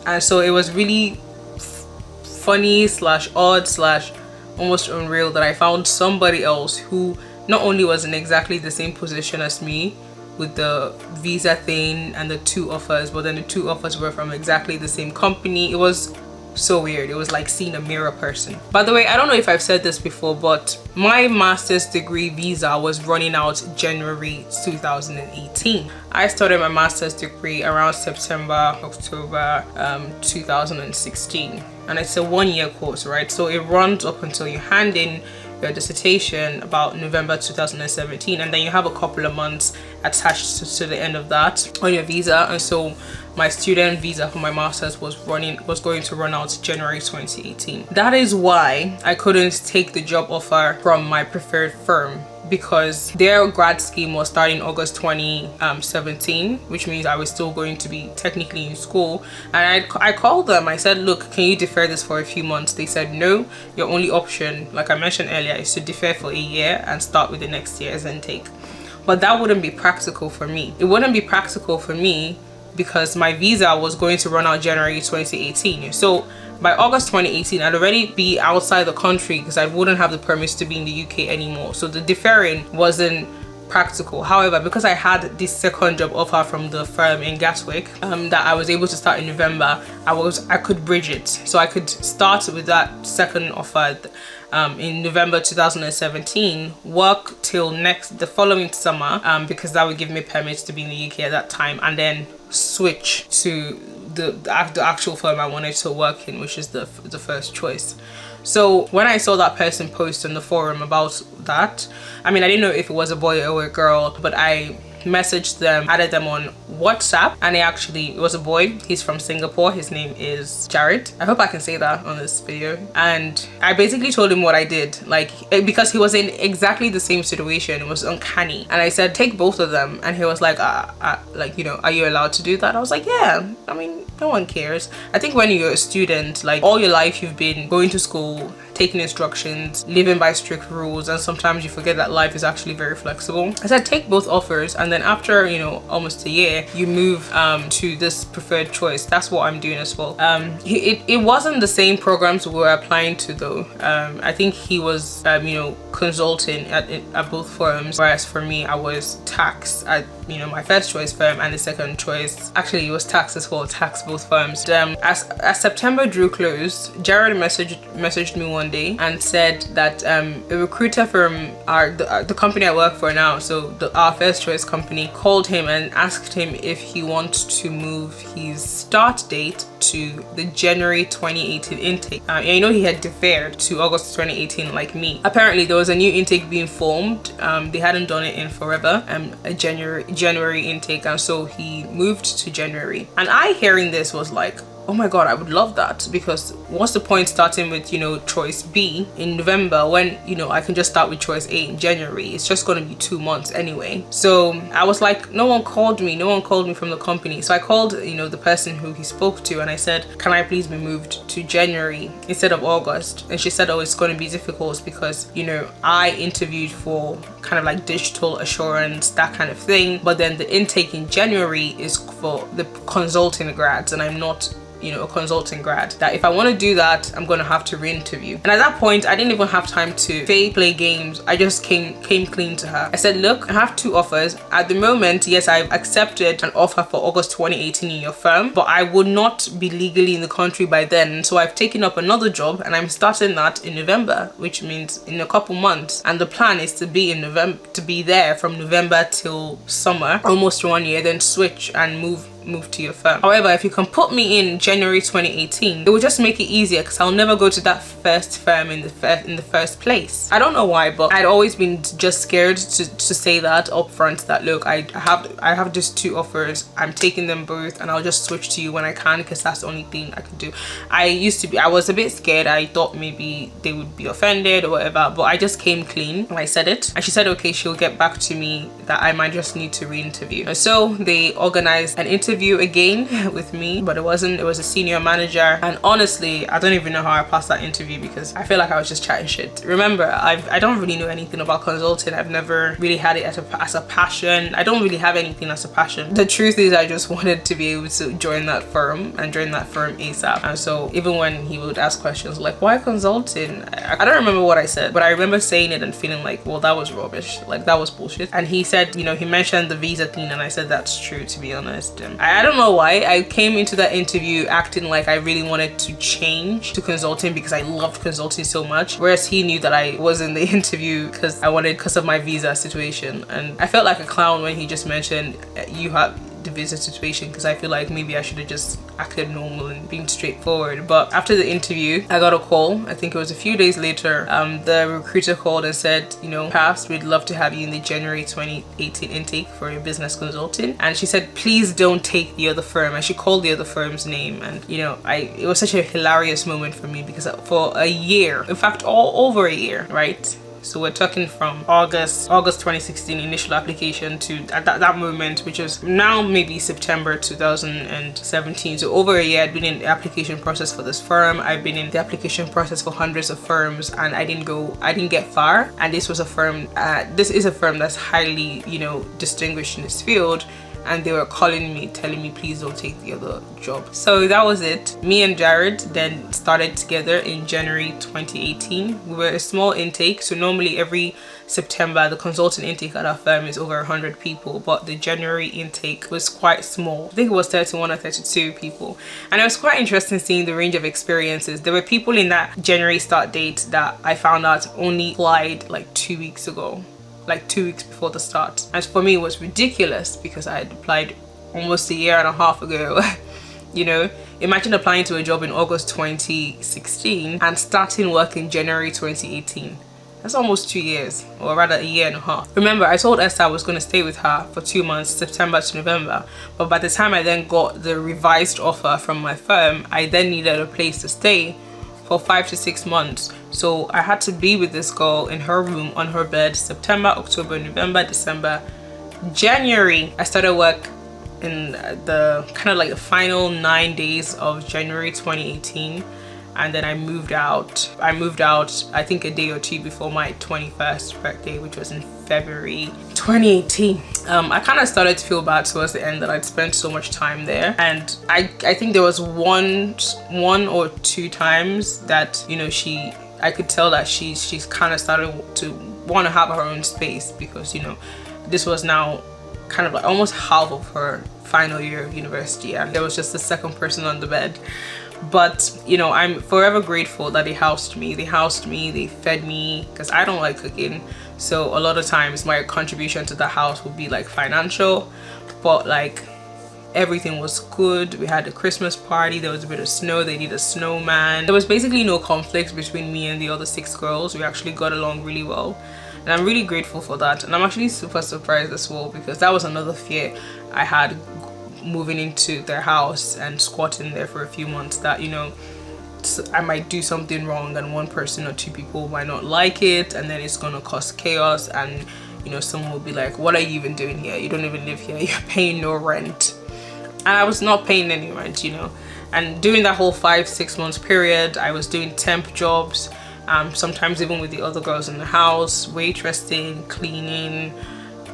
And so it was really funny / odd / almost unreal that I found somebody else who not only was in exactly the same position as me with the visa thing and the two offers, but then the two offers were from exactly the same company. It was so weird. It was like seeing a mirror person. By the way, I don't know if I've said this before, but my master's degree visa was running out January 2018. I started my master's degree around September, October 2016. And it's a 1-year course, right? So it runs up until you hand in your dissertation about November 2017, and then you have a couple of months attached to the end of that on your visa. And so my student visa for my master's was going to run out January 2018. That is why I couldn't take the job offer from my preferred firm, because their grad scheme was starting August 2017, which means I was still going to be technically in school. And I called them. I said, look, can you defer this for a few months? They said, no, your only option, like I mentioned earlier, is to defer for a year and start with the next year's intake. But that wouldn't be practical for me. It wouldn't be practical for me because my visa was going to run out January 2018. So by August 2018, I'd already be outside the country because I wouldn't have the permits to be in the UK anymore. So the deferring wasn't practical. However, because I had this second job offer from the firm in Gatwick that I was able to start in November, I could bridge it. So I could start with that second offer in November 2017, work till the following summer because that would give me permits to be in the UK at that time, and then switch to the actual firm I wanted to work in, which is the first choice. So when I saw that person post on the forum about that, I mean, I didn't know if it was a boy or a girl, but I messaged them, added them on WhatsApp, and it was a boy. He's from Singapore. His name is Jared. I hope I can say that on this video. And I basically told him what I did, like, because he was in exactly the same situation. It was uncanny. And I said, take both of them. And he was like, like, you know, are you allowed to do that? I was like, yeah, I mean, no one cares. I think when you're a student, like, all your life you've been going to school, taking instructions, living by strict rules, and sometimes you forget that life is actually very flexible. I said take both offers, and then after, you know, almost a year, you move to this preferred choice. That's what I'm doing as well. It wasn't the same programs we were applying to though. I think he was you know, consulting at both firms, whereas for me I was tax at, you know, my first choice firm, and the second choice, actually it was tax as well, tax both firms. As September drew close, Jared messaged me one day and said that a recruiter from the company I work for now, so our first choice company, called him and asked him if he wants to move his start date to the January 2018 intake. You know, he had deferred to August 2018 like me. Apparently there was a new intake being formed. They hadn't done it in forever, a January intake, and so he moved to January. And I, hearing this, was like, oh my god, I would love that, because what's the point starting with, you know, choice B in November when, you know, I can just start with choice A in January. It's just going to be 2 months anyway. So I was like, no one called me from the company. So I called, you know, the person who he spoke to, and I said, can I please be moved to January instead of August? And she said, oh, it's going to be difficult because, you know, I interviewed for kind of like digital assurance, that kind of thing, but then the intake in January is for the consulting grads, and I'm not, you know, a consulting grad. That if I want to do that, I'm gonna have to re-interview. And at that point, I didn't even have time to play games. I just came clean to her. I said, look, I have 2 offers at the moment. Yes, I've accepted an offer for August 2018 in your firm, but I would not be legally in the country by then, so I've taken up another job and I'm starting that in November, which means in a couple months. And the plan is to be in November, to be there from November till summer, almost 1 year, then switch and move to your firm. However, if you can put me in January 2018, it will just make it easier, because I'll never go to that first firm in the first place. I don't know why, but I'd always been just scared to say that up front, that look, I have just 2 offers, I'm taking them both, and I'll just switch to you when I can, because that's the only thing I can do. I was a bit scared. I thought maybe they would be offended or whatever, but I just came clean and I said it, and she said okay, she'll get back to me, that I might just need to re-interview. And so they organized an interview again with me, but it was a senior manager, and honestly I don't even know how I passed that interview, because I feel like I was just chatting shit. Remember, I don't really know anything about consulting. I've never really had it as a passion. I don't really have anything as a passion. The truth is, I just wanted to be able to join that firm and join that firm ASAP. And so even when he would ask questions like, why consulting, I don't remember what I said, but I remember saying it and feeling like, well, that was rubbish, like that was bullshit. And he said, you know, he mentioned the visa thing, and I said that's true, to be honest. I don't know why I came into that interview acting like I really wanted to change to consulting because I loved consulting so much, whereas he knew that I was in the interview because of my visa situation. And I felt like a clown when he just mentioned you have the visa situation, because I feel like maybe I should have just acted normal and been straightforward. But after the interview, I got a call. I think it was a few days later. The recruiter called and said, you know, Past, we'd love to have you in the January 2018 intake for your business consulting. And she said, please don't take the other firm. And she called the other firm's name. And you know, it was such a hilarious moment for me, because for a year, in fact all over a year, right? So we're talking from August 2016 initial application to at that moment, which is now maybe September 2017. So over a year I'd been in the application process for this firm. I've been in the application process for hundreds of firms, and I didn't get far. And this is a firm that's highly, you know, distinguished in this field. And they were calling me, telling me, please don't take the other job. So that was it. Me and Jared then started together in January 2018. We were a small intake, so normally every September the consultant intake at our firm is over 100 people, but the January intake was quite small. I think it was 31 or 32 people, and it was quite interesting seeing the range of experiences. There were people in that January start date that I found out only applied like 2 weeks ago, like 2 weeks before the start. And for me it was ridiculous, because I had applied almost a year and a half ago. You know, imagine applying to a job in August 2016 and starting work in January 2018. That's almost 2 years, or rather a year and a half. Remember, I told Esther I was going to stay with her for 2 months, September to November. But by the time I then got the revised offer from my firm, I then needed a place to stay for 5 to 6 months. So I had to be with this girl in her room on her bed September, October, November, December, January. I started work in the kind of like the final 9 days of January 2018, and then I moved out I think a day or two before my 21st birthday, which was in February 2018. I kind of started to feel bad towards the end that I'd spent so much time there, and I think there was one or two times that, you know, I could tell that she's kind of started to want to have her own space, because, you know, this was now kind of like almost half of her final year of university, and there was just the second person on the bed. But, you know, I'm forever grateful that they housed me, they fed me, because I don't like cooking. So a lot of times my contribution to the house would be like financial, but like everything was good. We had a Christmas party, there was a bit of snow, they did a snowman. There was basically no conflict between me and the other 6 girls. We actually got along really well, and I'm really grateful for that. And I'm actually super surprised as well, because that was another fear I had moving into their house and squatting there for a few months, that, you know, I might do something wrong and one person or two people might not like it, and then it's gonna cause chaos, and, you know, someone will be like, what are you even doing here? You don't even live here, you're paying no rent. And I was not paying any rent, you know. And during that whole 5-6 months period, I was doing temp jobs, sometimes even with the other girls in the house, waitressing, cleaning,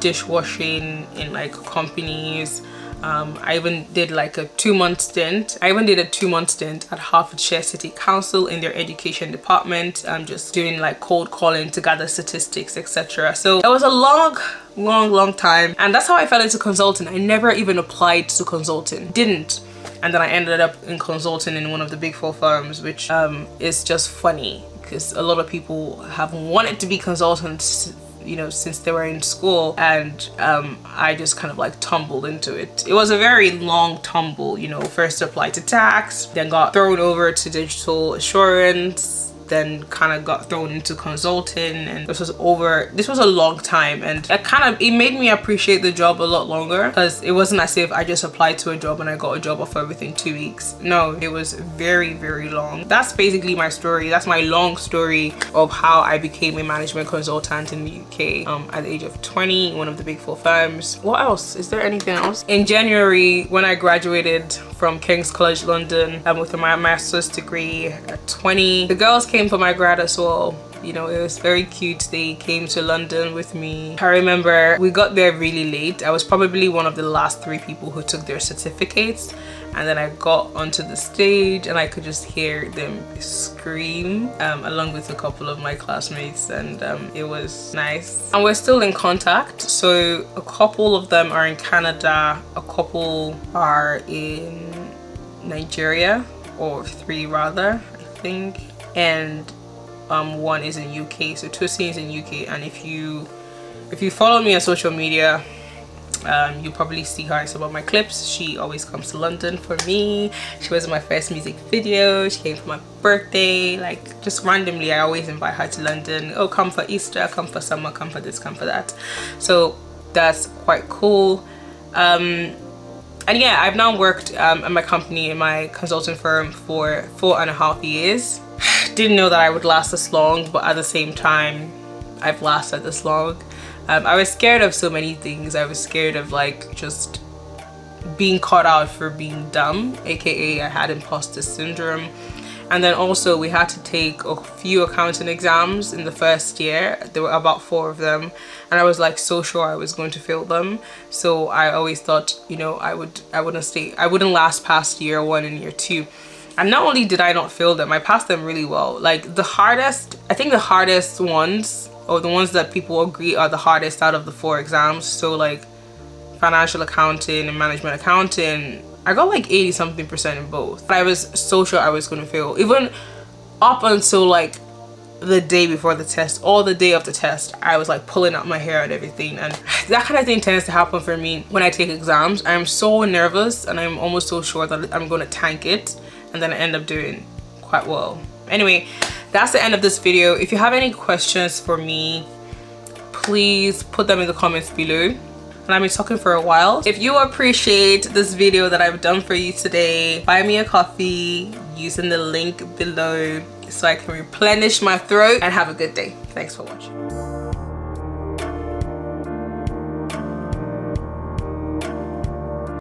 dishwashing in like companies. I even did like a 2-month stint. I even did a 2-month stint at Hertfordshire City Council in their education department. I'm just doing like cold calling to gather statistics, etc. So it was a long time, and that's how I fell into consulting. I never even applied to consulting, didn't. And then I ended up in consulting in one of the big 4 firms, which is just funny, because a lot of people have wanted to be consultants, you know, since they were in school, and I just kind of like tumbled into it. It was a very long tumble, you know. First applied to tax, then got thrown over to digital assurance, then kind of got thrown into consulting, and this was a long time, and it made me appreciate the job a lot longer, because it wasn't as if I just applied to a job and I got a job offer within 2 weeks. No, it was very, very long. That's basically my story. That's my long story of how I became a management consultant in the UK at the age of 20, one of the big 4 firms. What else? Is there anything else? In January, when I graduated from King's College London with my master's degree at 20, the girls came for my grad as well. You know, it was very cute. They came to London with me. I remember we got there really late. I was probably one of the last 3 people who took their certificates, and then I got onto the stage and I could just hear them scream along with a couple of my classmates, and it was nice. And we're still in contact. So a couple of them are in Canada, a couple are in Nigeria, or 3 rather, I think, and one is in UK. So Tosin is in UK, and if you follow me on social media, you probably see her in some of my clips. She always comes to London for me. She was in my first music video. She came for my birthday. Like, just randomly I always invite her to London. Oh, come for Easter, come for summer, come for this, come for that. So that's quite cool. And yeah, I've now worked at my company, in my consulting firm, for 4.5 years. Didn't know that I would last this long, but at the same time I've lasted this long. I was scared of so many things. I was scared of like just being caught out for being dumb, aka I had imposter syndrome. And then also we had to take a few accounting exams in the first year. There were about 4 of them, and I was like so sure I was going to fail them. So I always thought, you know, I wouldn't last past year 1 and year 2. And not only did I not fail them, I passed them really well. Like I think the hardest ones, or the ones that people agree are the hardest out of the 4 exams, so like financial accounting and management accounting, I got like 80-something% in both. But I was so sure I was going to fail, even up until like the day before the test, or the day of the test. I was like pulling out my hair and everything, and that kind of thing tends to happen for me when I take exams. I'm so nervous, and I'm almost so sure that I'm going to tank it, and then I end up doing quite well. Anyway, that's the end of this video. If you have any questions for me, please put them in the comments below. And I've been talking for a while. If you appreciate this video that I've done for you today, buy me a coffee using the link below so I can replenish my throat, and have a good day. Thanks for watching.